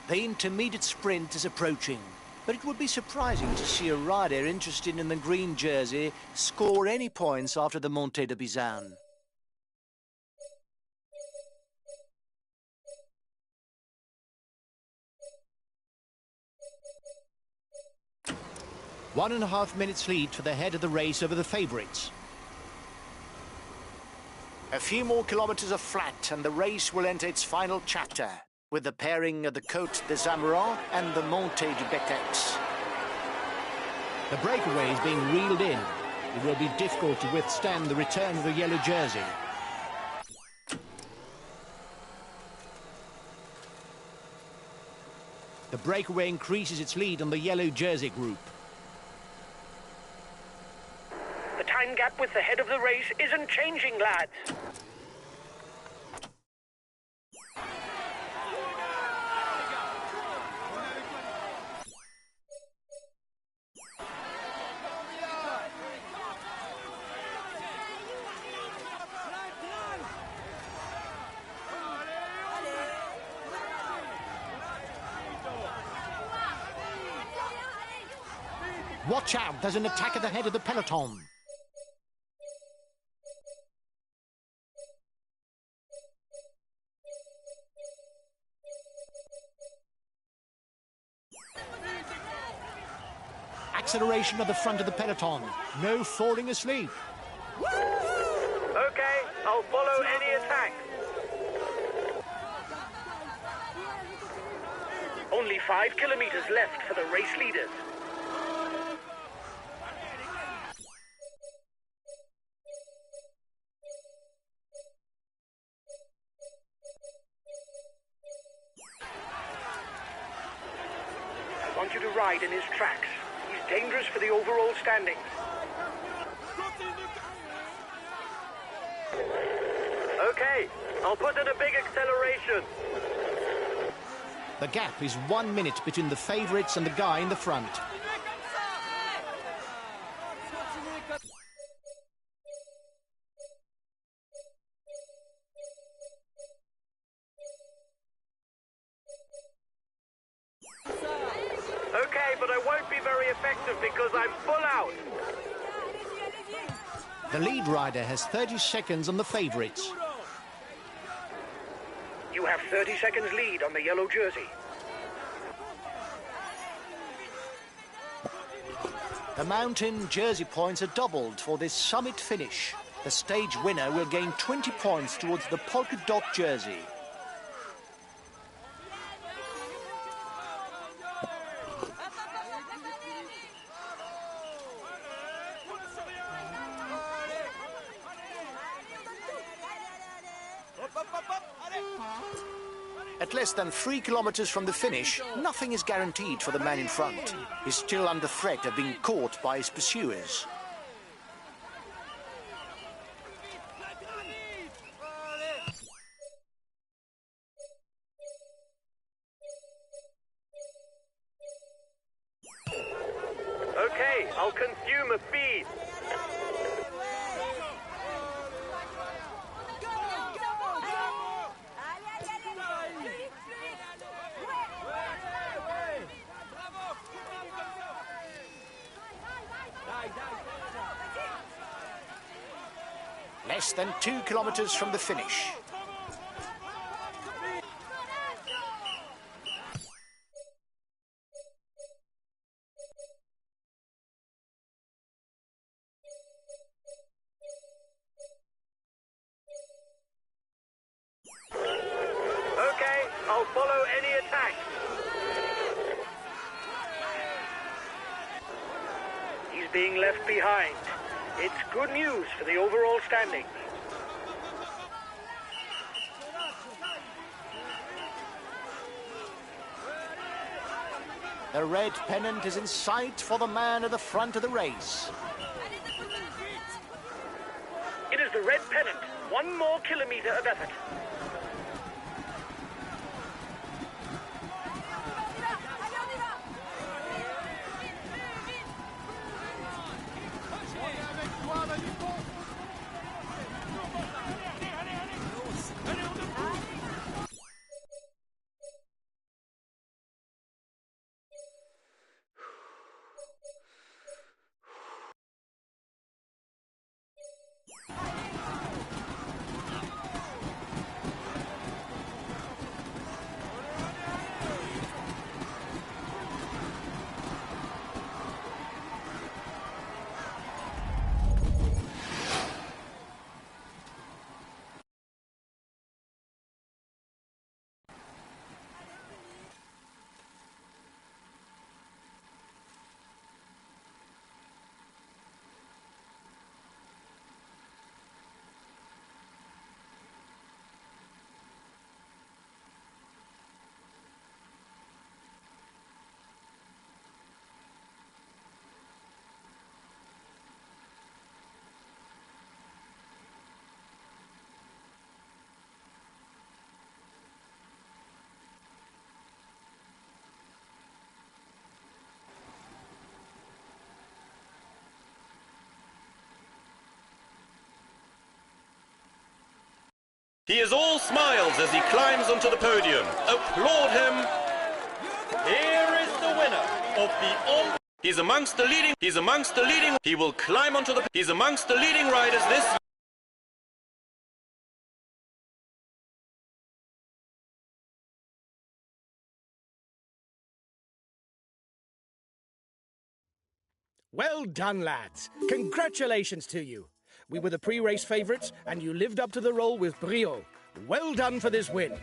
The intermediate sprint is approaching, but it would be surprising to see a rider interested in the green jersey score any points after the Montée de Bizane. One and a half minutes lead for the head of the race over the favourites. A few more kilometres of flat and the race will enter its final chapter, with the pairing of the Côte des Amirants and the Montée du Betex. The breakaway is being reeled in. It will be difficult to withstand the return of the yellow jersey. The breakaway increases its lead on the yellow jersey group. The time gap with the head of the race isn't changing, lads. Watch out, there's an attack at the head of the peloton. Acceleration at the front of the peloton. No falling asleep. Okay, I'll follow any attack. Only 5 kilometers left for the race leaders. I want you to ride in his tracks. He's dangerous for the overall standings. Okay, I'll put in a big acceleration. The gap is 1 minute between the favourites and the guy in the front. Okay, but I won't be very effective because I'm full out. The lead rider has 30 seconds on the favourites. You have 30 seconds lead on the yellow jersey. The mountain jersey points are doubled for this summit finish. The stage winner will gain 20 points towards the polka dot jersey. At less than 3 kilometers from the finish, nothing is guaranteed for the man in front. He's still under threat of being caught by his pursuers. Okay, I'll consume a feed. Less than 2 kilometers from the finish. Okay, I'll follow any attack. He's being left behind. It's good news for the overall standings. The red pennant is in sight for the man at the front of the race. It is the red pennant. 1 more kilometer of effort. He is all smiles as he climbs onto the podium. Applaud him. Here is the winner of the on. He's amongst the leading. He will climb onto the. He's amongst the leading riders this. Well done, lads. Congratulations to you. We were the pre-race favourites, and you lived up to the role with brio. Well done for this win.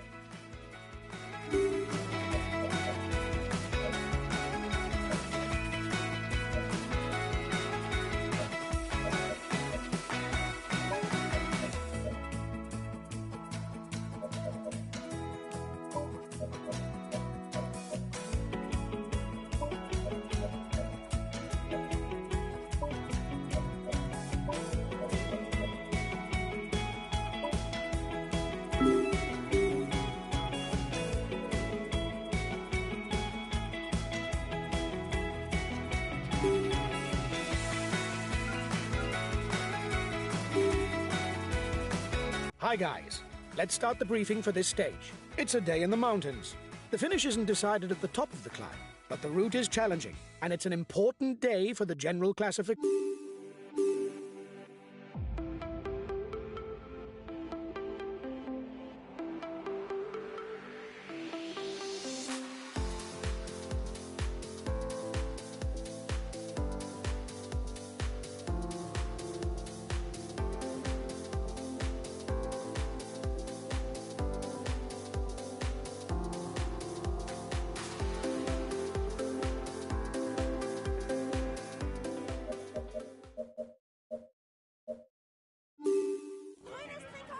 Hi guys, let's start the briefing for this stage. It's a day in the mountains. The finish isn't decided at the top of the climb, but the route is challenging, and it's an important day for the general classification.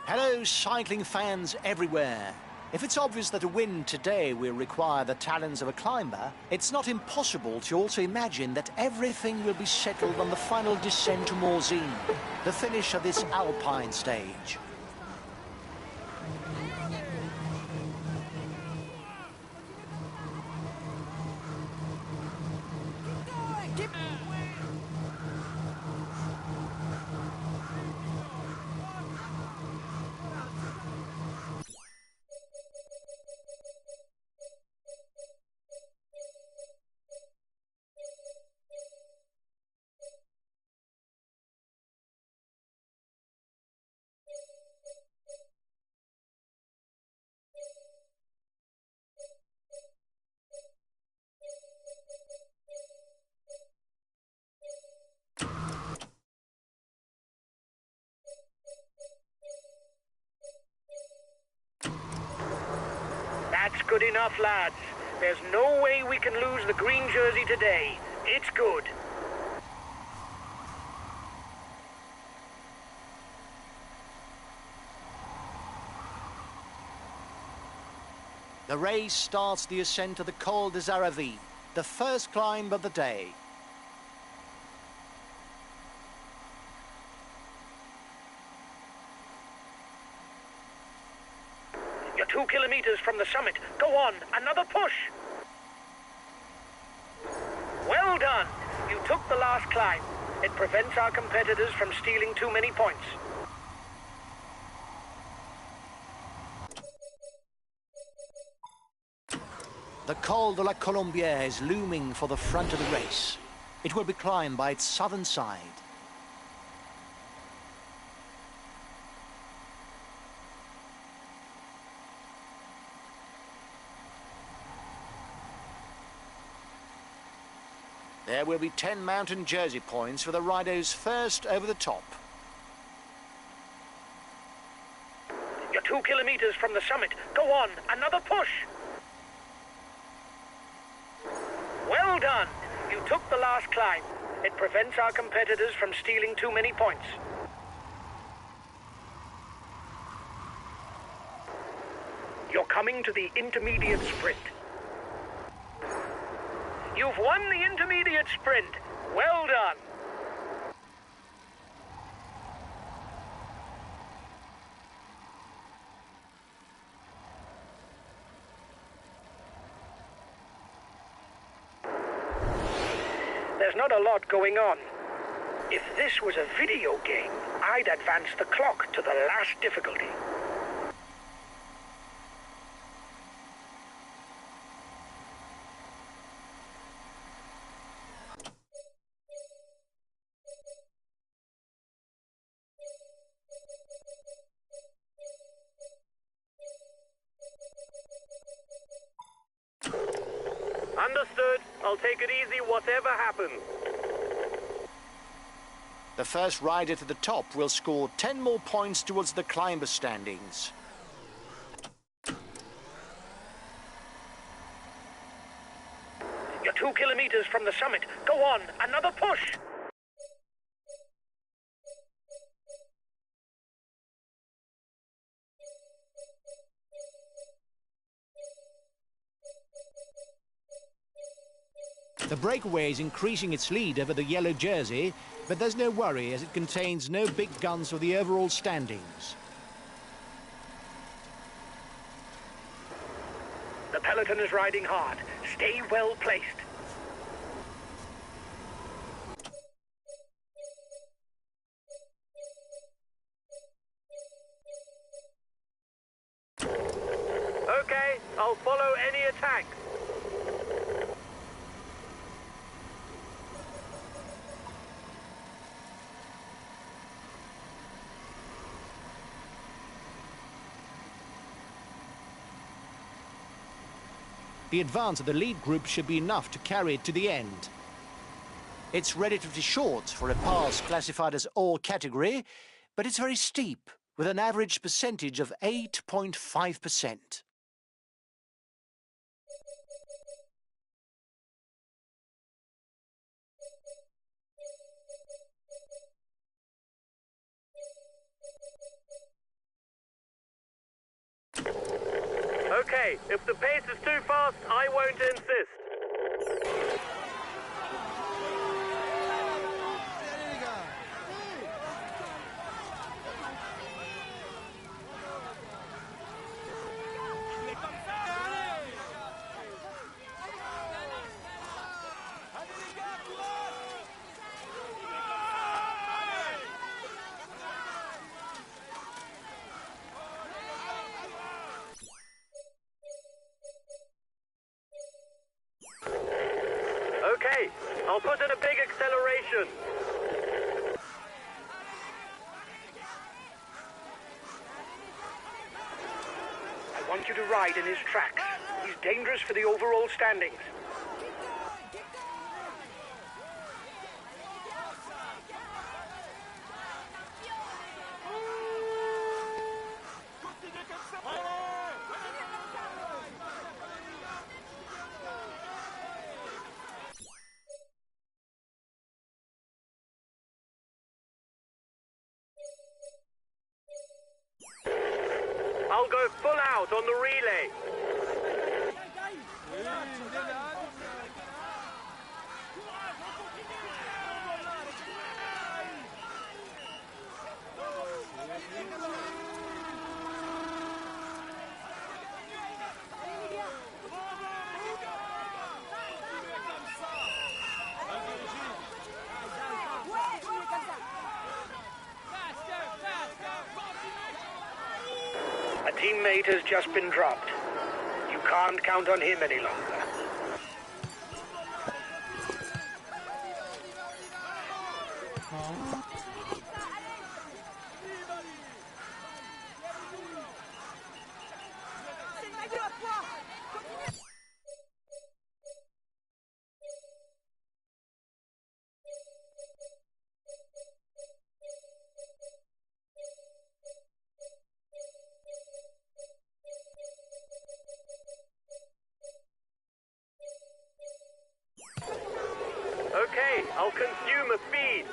Hello, cycling fans everywhere. If it's obvious that a win today will require the talents of a climber, it's not impossible to also imagine that everything will be settled on the final descent to Morzine, the finish of this alpine stage. That's good enough, lads. There's no way we can lose the green jersey today. It's good. The race starts the ascent to the Col des Aravis, the first climb of the day. You're 2 kilometers from the summit. Go on, another push. Well done. You took the last climb. It prevents our competitors from stealing too many points. The Col de la Colombière is looming for the front of the race. It will be climbed by its southern side. There will be 10 mountain jersey points for the riders first over the top. You're 2 kilometers from the summit. Go on, another push. Well done. You took the last climb. It prevents our competitors from stealing too many points. You're coming to the intermediate sprint. You've won the intermediate sprint. Well done. There's not a lot going on. If this was a video game, I'd advance the clock to the last difficulty. take it easy whatever happens. The first rider to the top will score 10 more points towards the climber standings. You're 2 kilometers from the summit. Go on, another push! The breakaway is increasing its lead over the yellow jersey, but there's no worry as it contains no big guns for the overall standings. The peloton is riding hard. Stay well placed. Okay, I'll follow any attack. The advance of the lead group should be enough to carry it to the end. It's relatively short for a pass classified as all category, but it's very steep, with an average percentage of 8.5%. Okay, if the pace is too fast, I won't insist. Okay, I'll put in a big acceleration. I want you to ride in his tracks. He's dangerous for the overall standings. I'll go full out on the relay. A teammate has just been dropped. You can't count on him any longer. Okay, I'll consume a feed.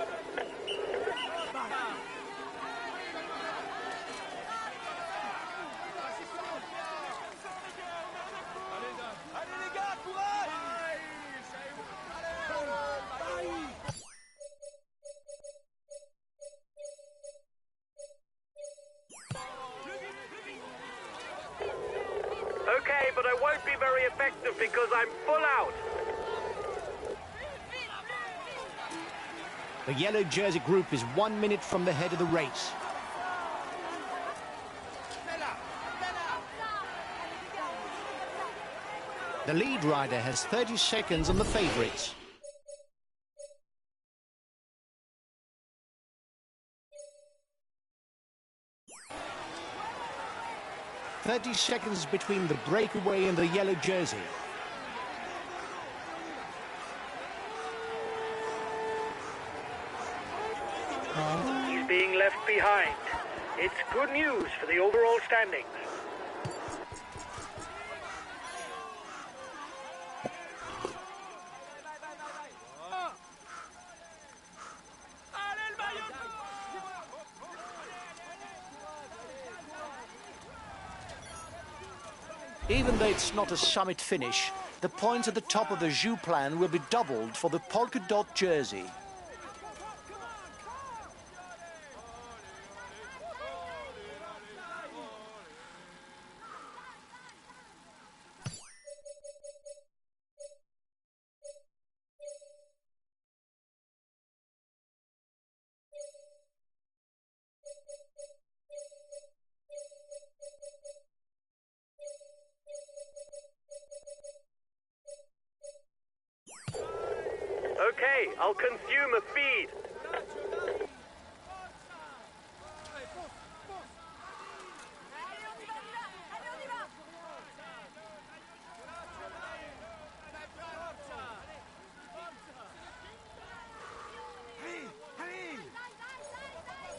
Okay, but I won't be very effective because I'm full out. The yellow jersey group is 1 minute from the head of the race. The lead rider has 30 seconds on the favourites. "30 seconds between the breakaway and the yellow jersey. He's being left behind. It's good news for the overall standings. Even though it's not a summit finish, the points at the top of the Jouplan will be doubled for the polka dot jersey. Okay, I'll consume a feed.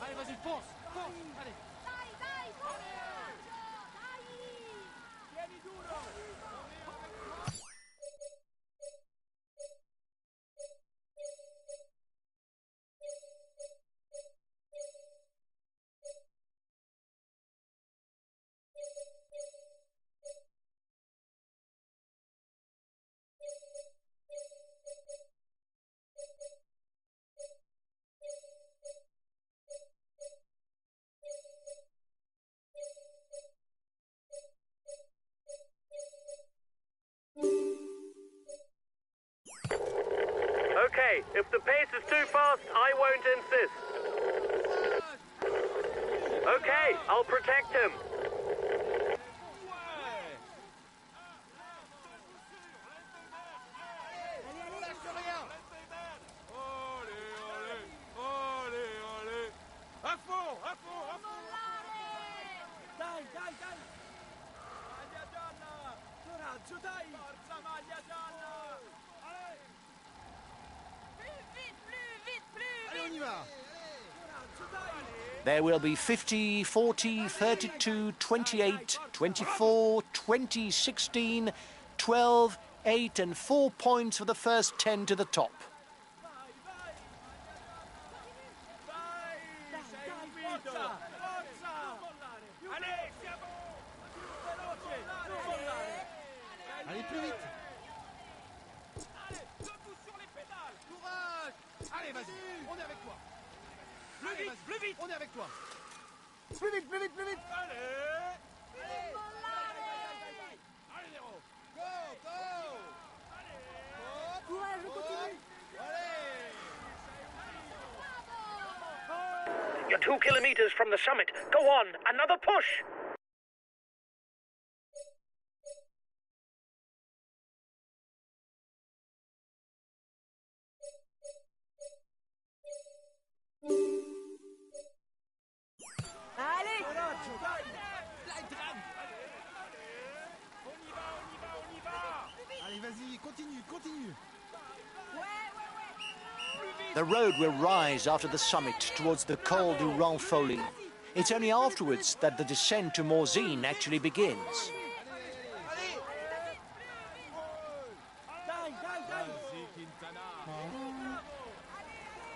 Allez, vas-y, fonce, allez. Tieni duro. Okay, if the pace is too fast, I won't insist. Okay, I'll protect him. Dai, dai, dai. Maglia gialla. Coraggio, dai. Forza, maglia gialla. Allez, on y va. Coraggio, dai. There will be 50, 40, 32, 28, 24, 20, 16, 12, 8 and 4 points for the first 10 to the top. Allez, plus vite. Allez, debout sur les pédales. Courage. Allez, vas-y, on est avec toi. Plus vite, on est avec toi. Plus vite, plus vite, plus vite. Allez. Allez, Nero. Go, go. Allez. Courage, on continue. Allez. You're 2 kilometers from the summit. Go on, another push. Allez. Coraggio, dai. Dai, drame. On y va, on y va, on y va. Allez, vas-y, continue, continue. The road will rise after the summit towards the Col du Renfoli. It's only afterwards that the descent to Morzine actually begins. Dai, dai, dai. Vas-y, Quintana.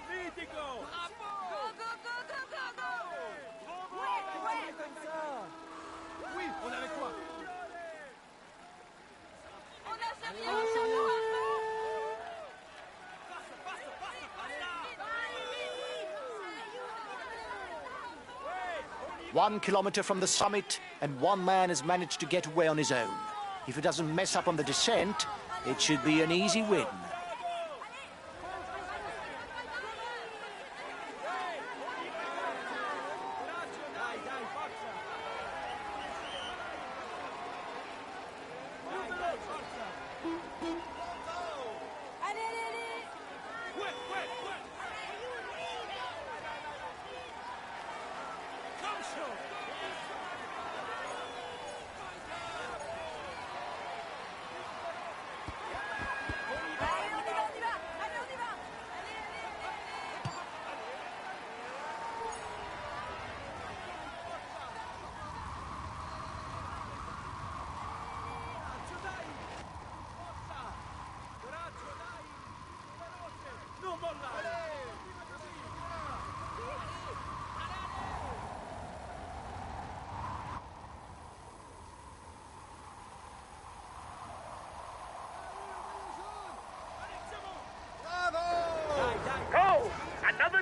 Vitico. Bravo. Ouais, comme ça. Oui, on est avec toi. One kilometre from the summit, and one man has managed to get away on his own. If he doesn't mess up on the descent, it should be an easy win.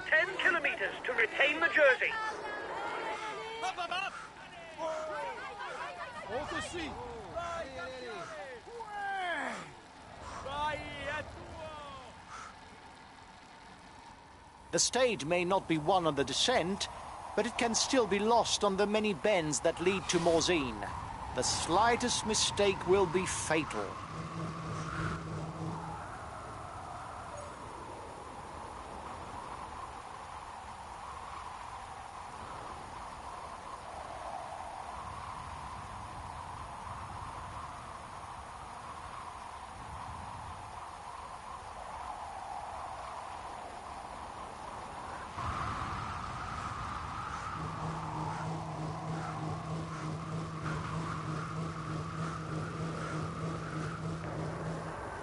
10 kilometers to retain the jersey. On te suit. Allez, allez, allez. The stage may not be won on the descent, but it can still be lost on the many bends that lead to Morzine. The slightest mistake will be fatal.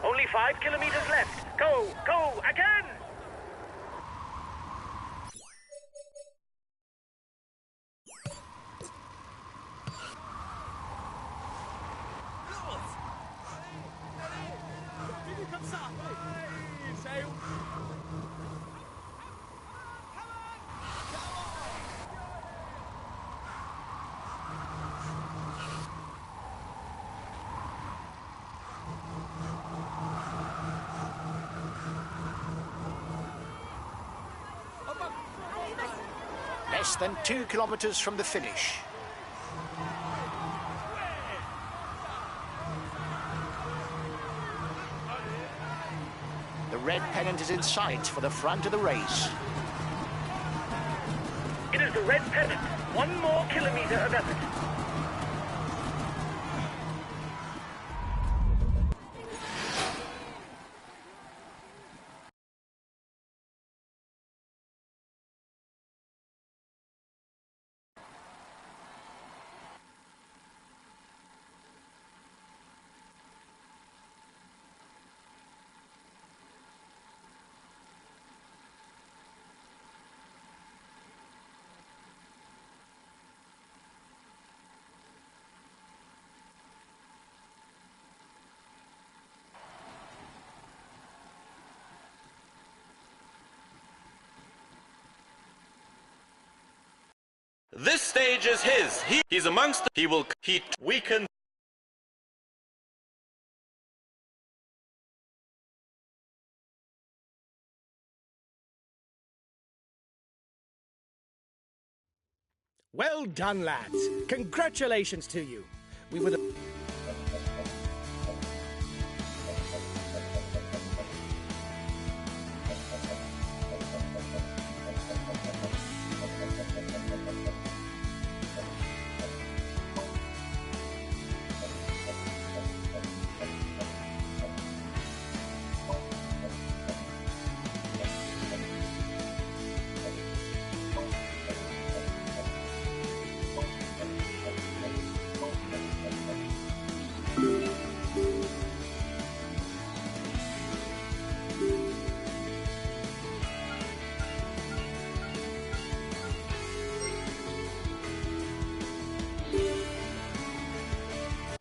Only 5 kilometers left. Go, go, again! Continue comme ça. Allez, Less than 2 kilometers from the finish. The red pennant is in sight for the front of the race. It is the red pennant. 1 more kilometer of effort. This stage is his. He's amongst the... We can... Well done, lads. Congratulations to you. We were the...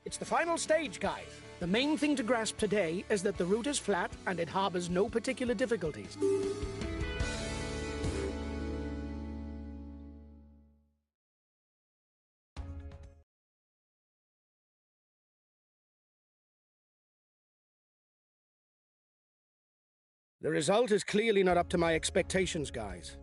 It's the final stage, guys. The main thing to grasp today is that the route is flat and it harbors no particular difficulties. The result is clearly not up to my expectations, guys.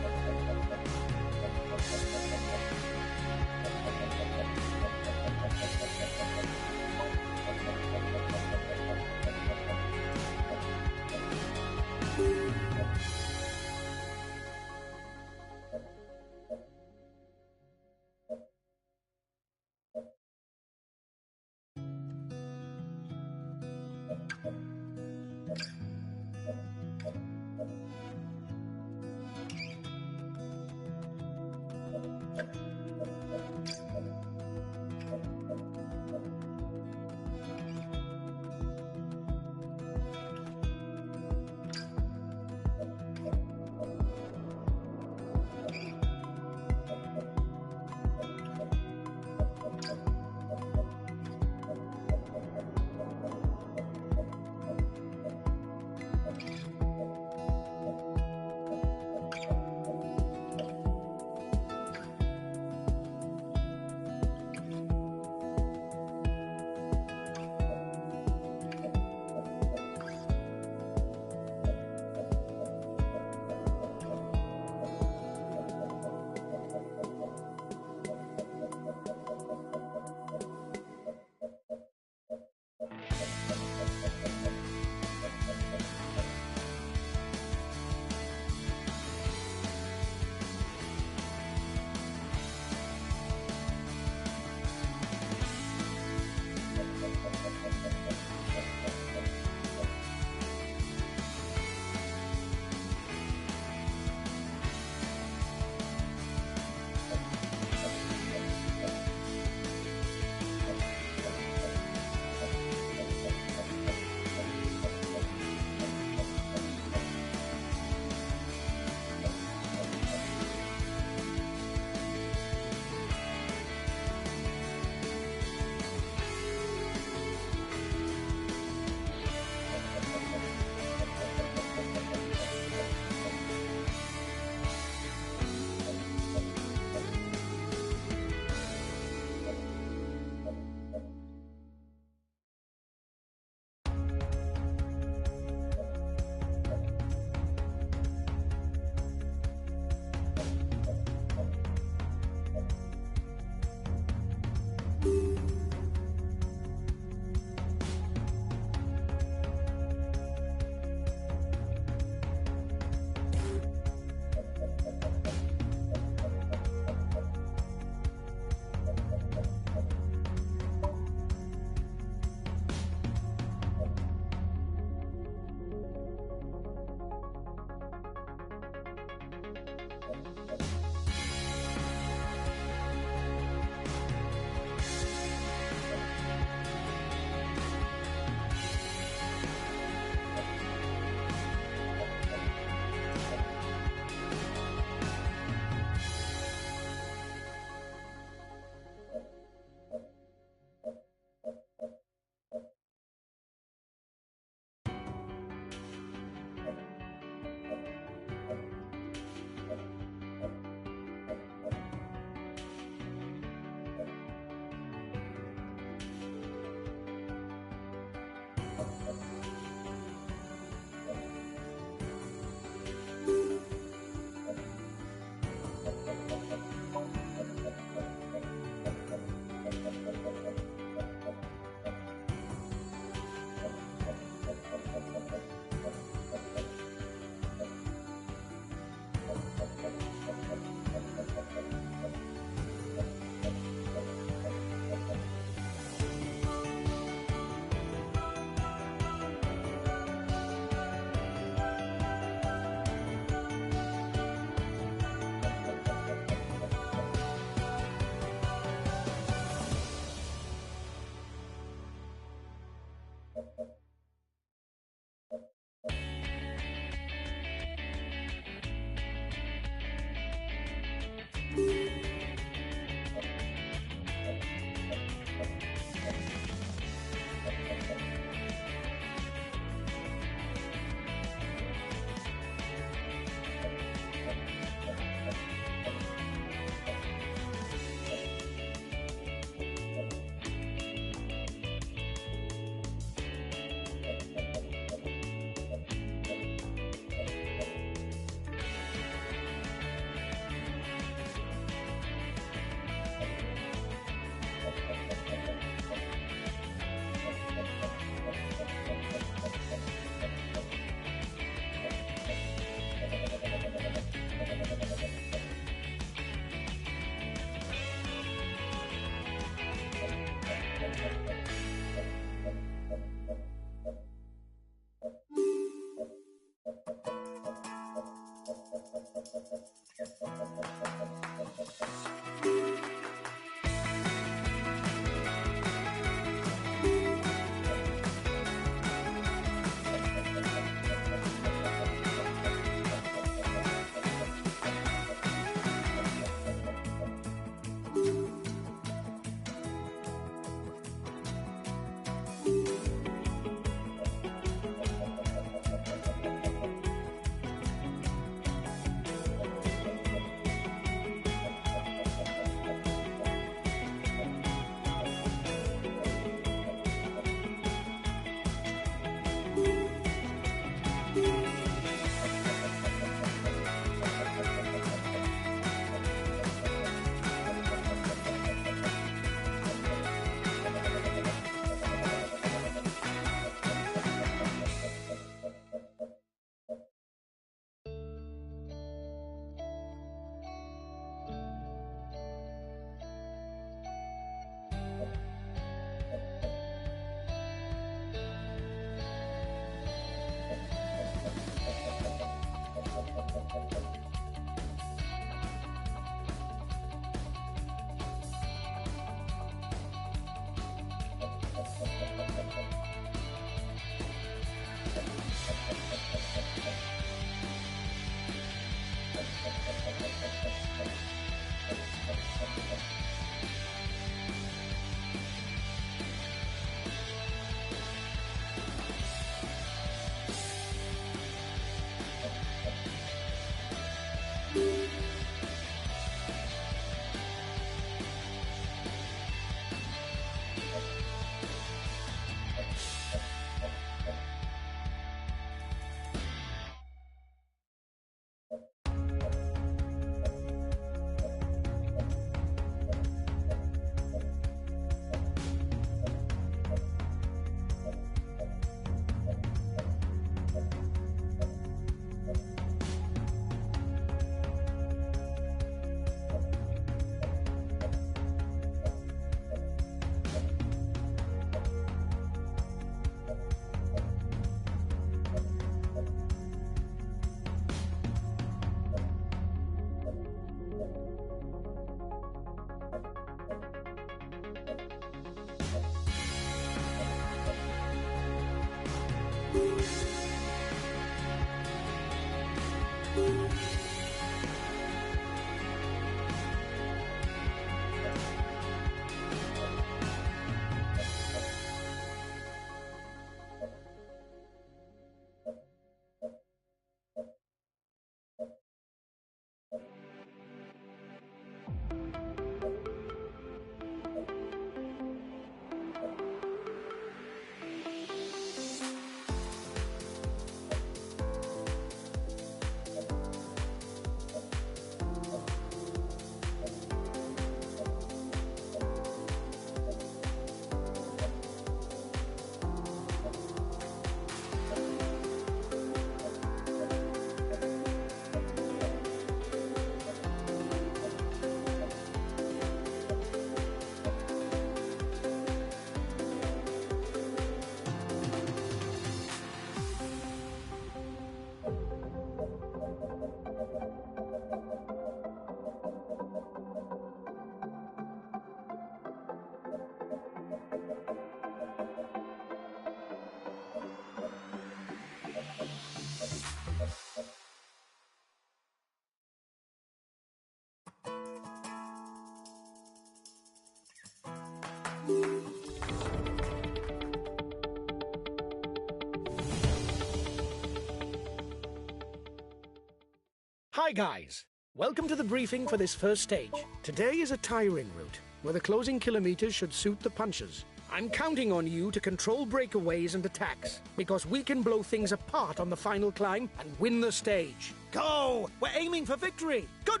Hi guys, welcome to the briefing for this first stage. Today is a tiring route, where the closing kilometers should suit the punchers. I'm counting on you to control breakaways and attacks, because we can blow things apart on the final climb and win the stage. Go! We're aiming for victory! Good!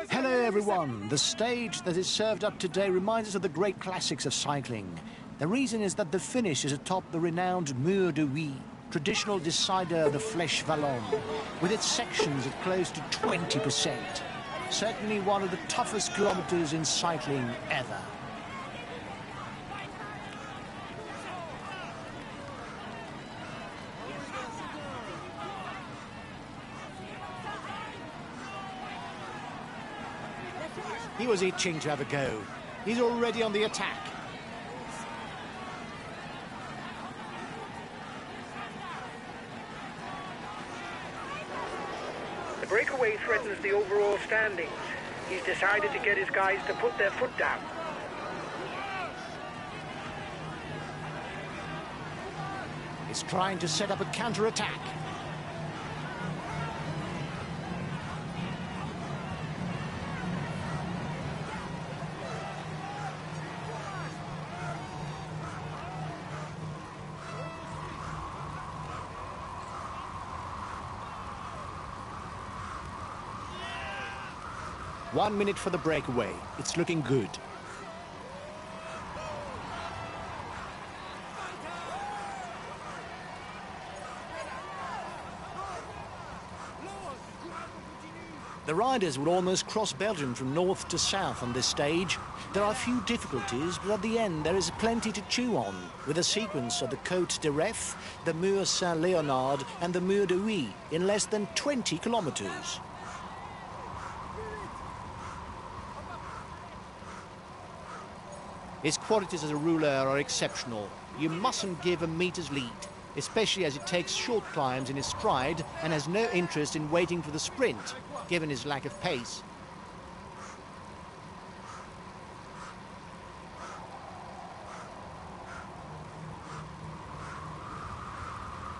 Hello everyone. The stage that is served up today reminds us of the great classics of cycling. The reason is that the finish is atop the renowned Mur de Huy, traditional decider of the Flèche Wallonne, with its sections of close to 20%. Certainly one of the toughest kilometers in cycling ever. He was itching to have a go. He's already on the attack. The breakaway threatens the overall standings. He's decided to get his guys to put their foot down. He's trying to set up a counter-attack. One minute for the breakaway. It's looking good. The riders would almost cross Belgium from north to south on this stage. There are a few difficulties, but at the end there is plenty to chew on, with a sequence of the Côte d'Eref, the Mur Saint-Léonard and the Mur de Huy in less than 20 kilometers. His qualities as a ruler are exceptional. You mustn't give a meter's lead. especially as he takes short climbs in his stride and has no interest in waiting for the sprint, given his lack of pace.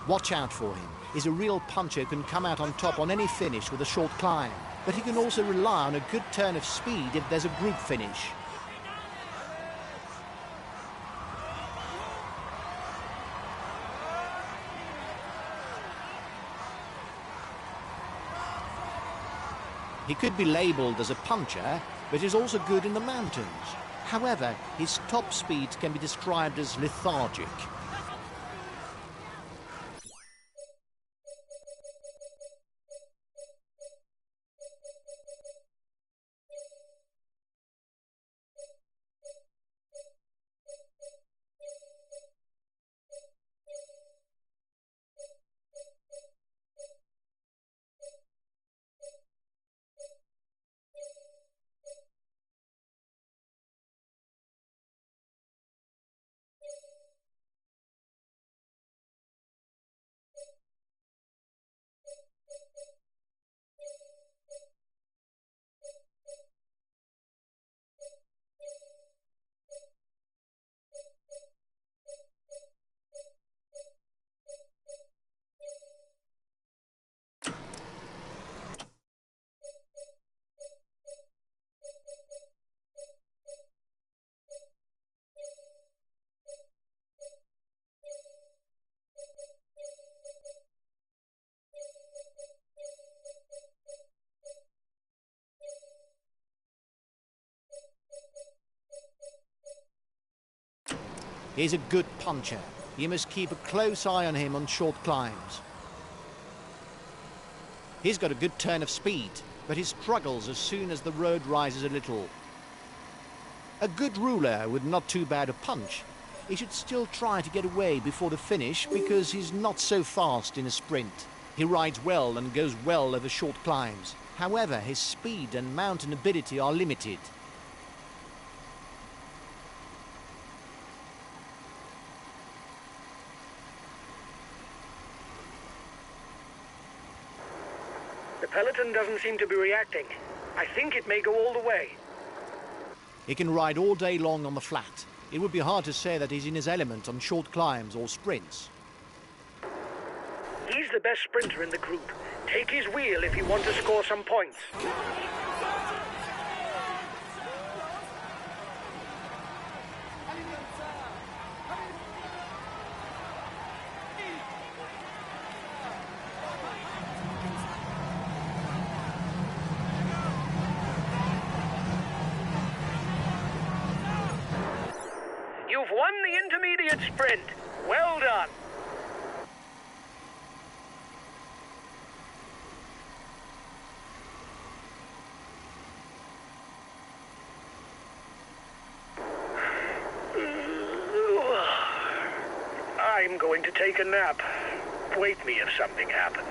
Watch out for him. He's a real puncher who can come out on top on any finish with a short climb, but he can also rely on a good turn of speed if there's a group finish. He could be labelled as a puncher, but he's also good in the mountains. However, his top speed can be described as lethargic. He's a good puncher. You must keep a close eye on him on short climbs. He's got a good turn of speed, but he struggles as soon as the road rises a little. A good ruler with not too bad a punch. He should still try to get away before the finish because he's not so fast in a sprint. He rides well and goes well over short climbs. However, his speed and mountain ability are limited. The peloton doesn't seem to be reacting. I think it may go all the way. He can ride all day long on the flat. It would be hard to say that he's in his element on short climbs or sprints. He's the best sprinter in the group. Take his wheel if you want to score some points. You've won the intermediate sprint. Well done. I'm going to take a nap. Wake me if something happens.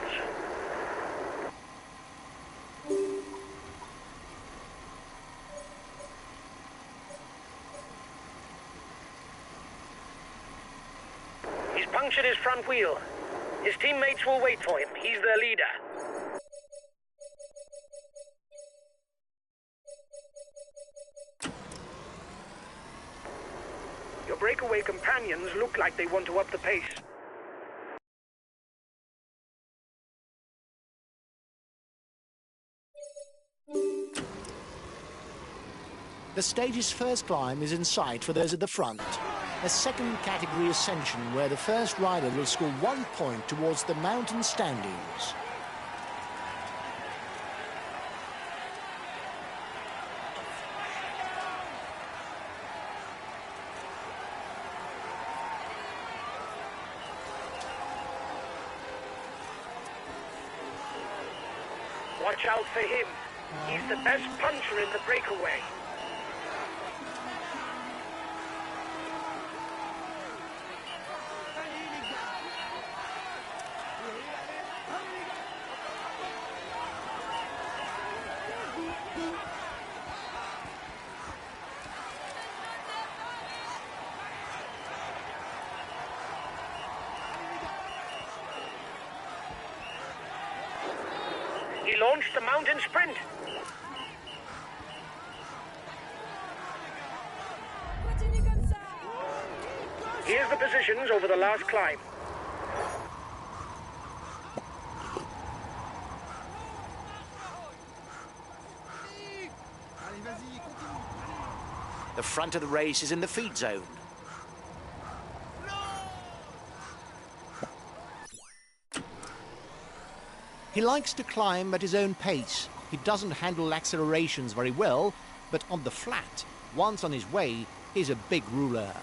He's punctured his front wheel. His teammates will wait for him. He's their leader. Your breakaway companions look like they want to up the pace. The stage's first climb is in sight for those at the front. A second category ascension where the first rider will score 1 point towards the mountain standings. Watch out for him. He's the best puncher in the breakaway. launched the mountain sprint. Here's the positions over the last climb. Allez, vas-y, continue. The front of the race is in the feed zone. He likes to climb at his own pace. He doesn't handle accelerations very well, but on the flat, once on his way, he's a big ruler.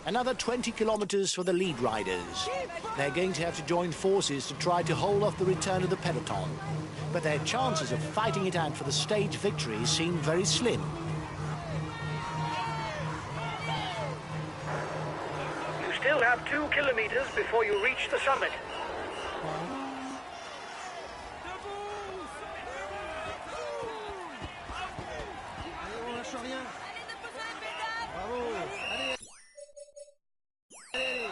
Another 20 kilometers for the lead riders. They're going to have to join forces to try to hold off the return of the peloton. But their chances of fighting it out for the stage victory seem very slim. You still have 2 kilometers before you reach the summit. Allez, on lâche rien. Bravo. Allez. Allez.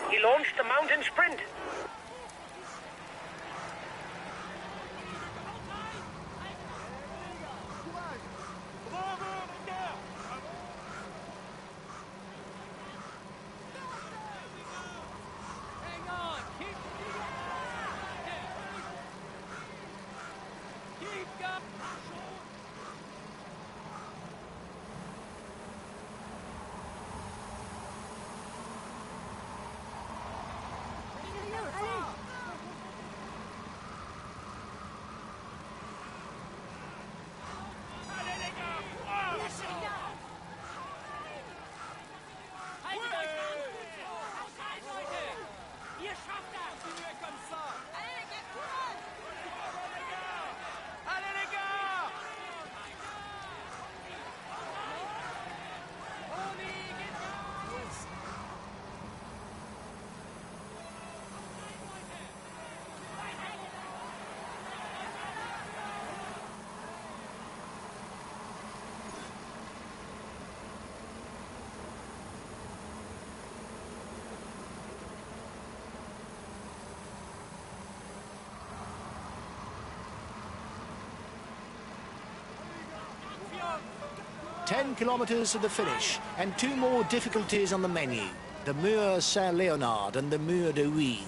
He launched the mountain sprint. Ten kilometers to the finish, and 2 more difficulties on the menu. The Mur Saint-Léonard and the Mur de Huy.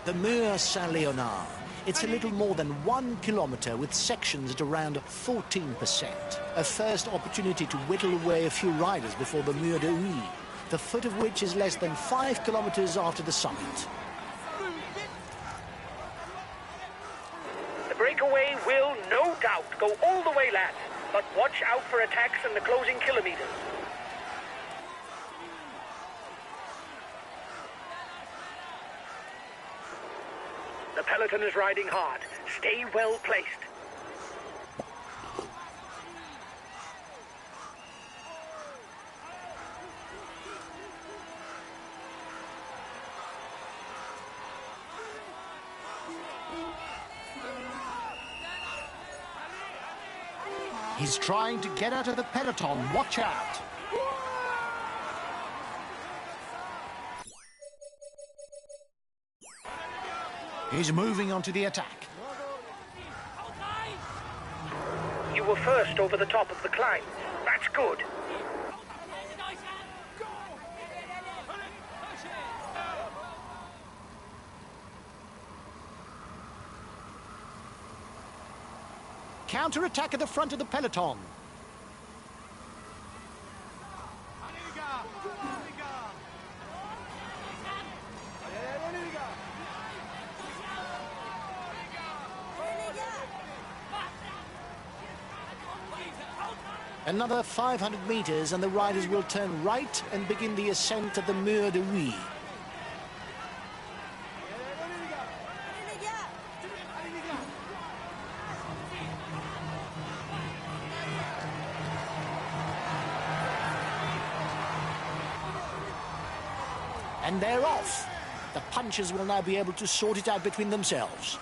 The Mur Saint-Léonard. It's a little more than 1 kilometre with sections at around 14%. A first opportunity to whittle away a few riders before the Mur de Huy, the foot of which is less than 5 kilometres after the summit. The breakaway will, no doubt, go all the way, lads. But watch out for attacks in the closing kilometers. The peloton is riding hard. Stay well placed. He's trying to get out of the peloton. Watch out. He's moving on to the attack. You were first over the top of the climb. That's good. counter-attack at the front of the peloton. Allez les gars, allez les gars. Allez les gars. Another 500 meters and the riders will turn right and begin the ascent of the Mur de Huy. And they're off. The punchers will now be able to sort it out between themselves.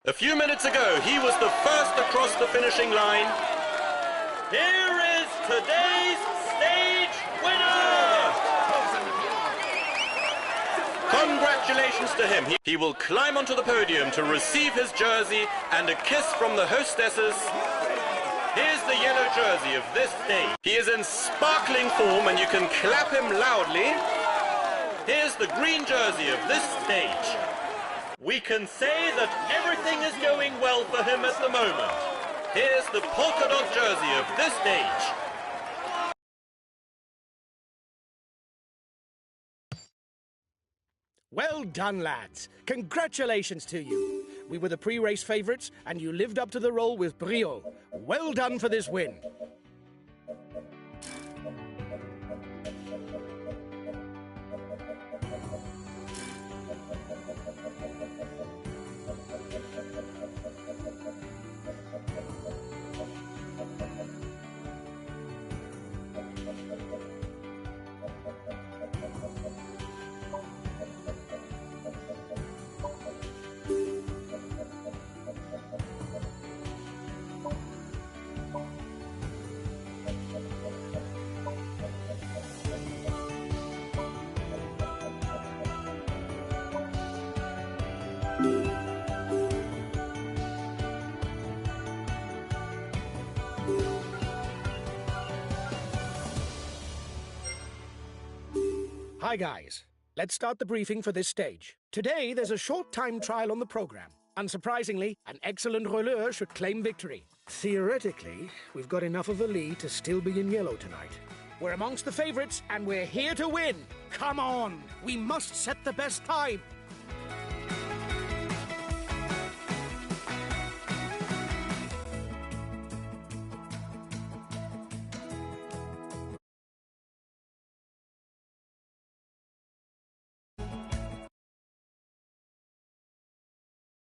A few minutes ago, he was the first across the finishing line. Here is today's stage winner! Congratulations to him. He will climb onto the podium to receive his jersey and a kiss from the hostesses. Here's the yellow jersey of this day. He is in sparkling form and you can clap him loudly. Here's the green jersey of this stage. We can say that everything is going well for him at the moment. Here's the polka dot jersey of this stage. Well done, lads. Congratulations to you. We were the pre-race favourites, and you lived up to the role with brio. Well done for this win. Hi guys, let's start the briefing for this stage. Today there's a short time trial on the program. Unsurprisingly, an excellent rouleur should claim victory. Theoretically, we've got enough of a lead to still be in yellow tonight. We're amongst the favourites and we're here to win. Come on, we must set the best time.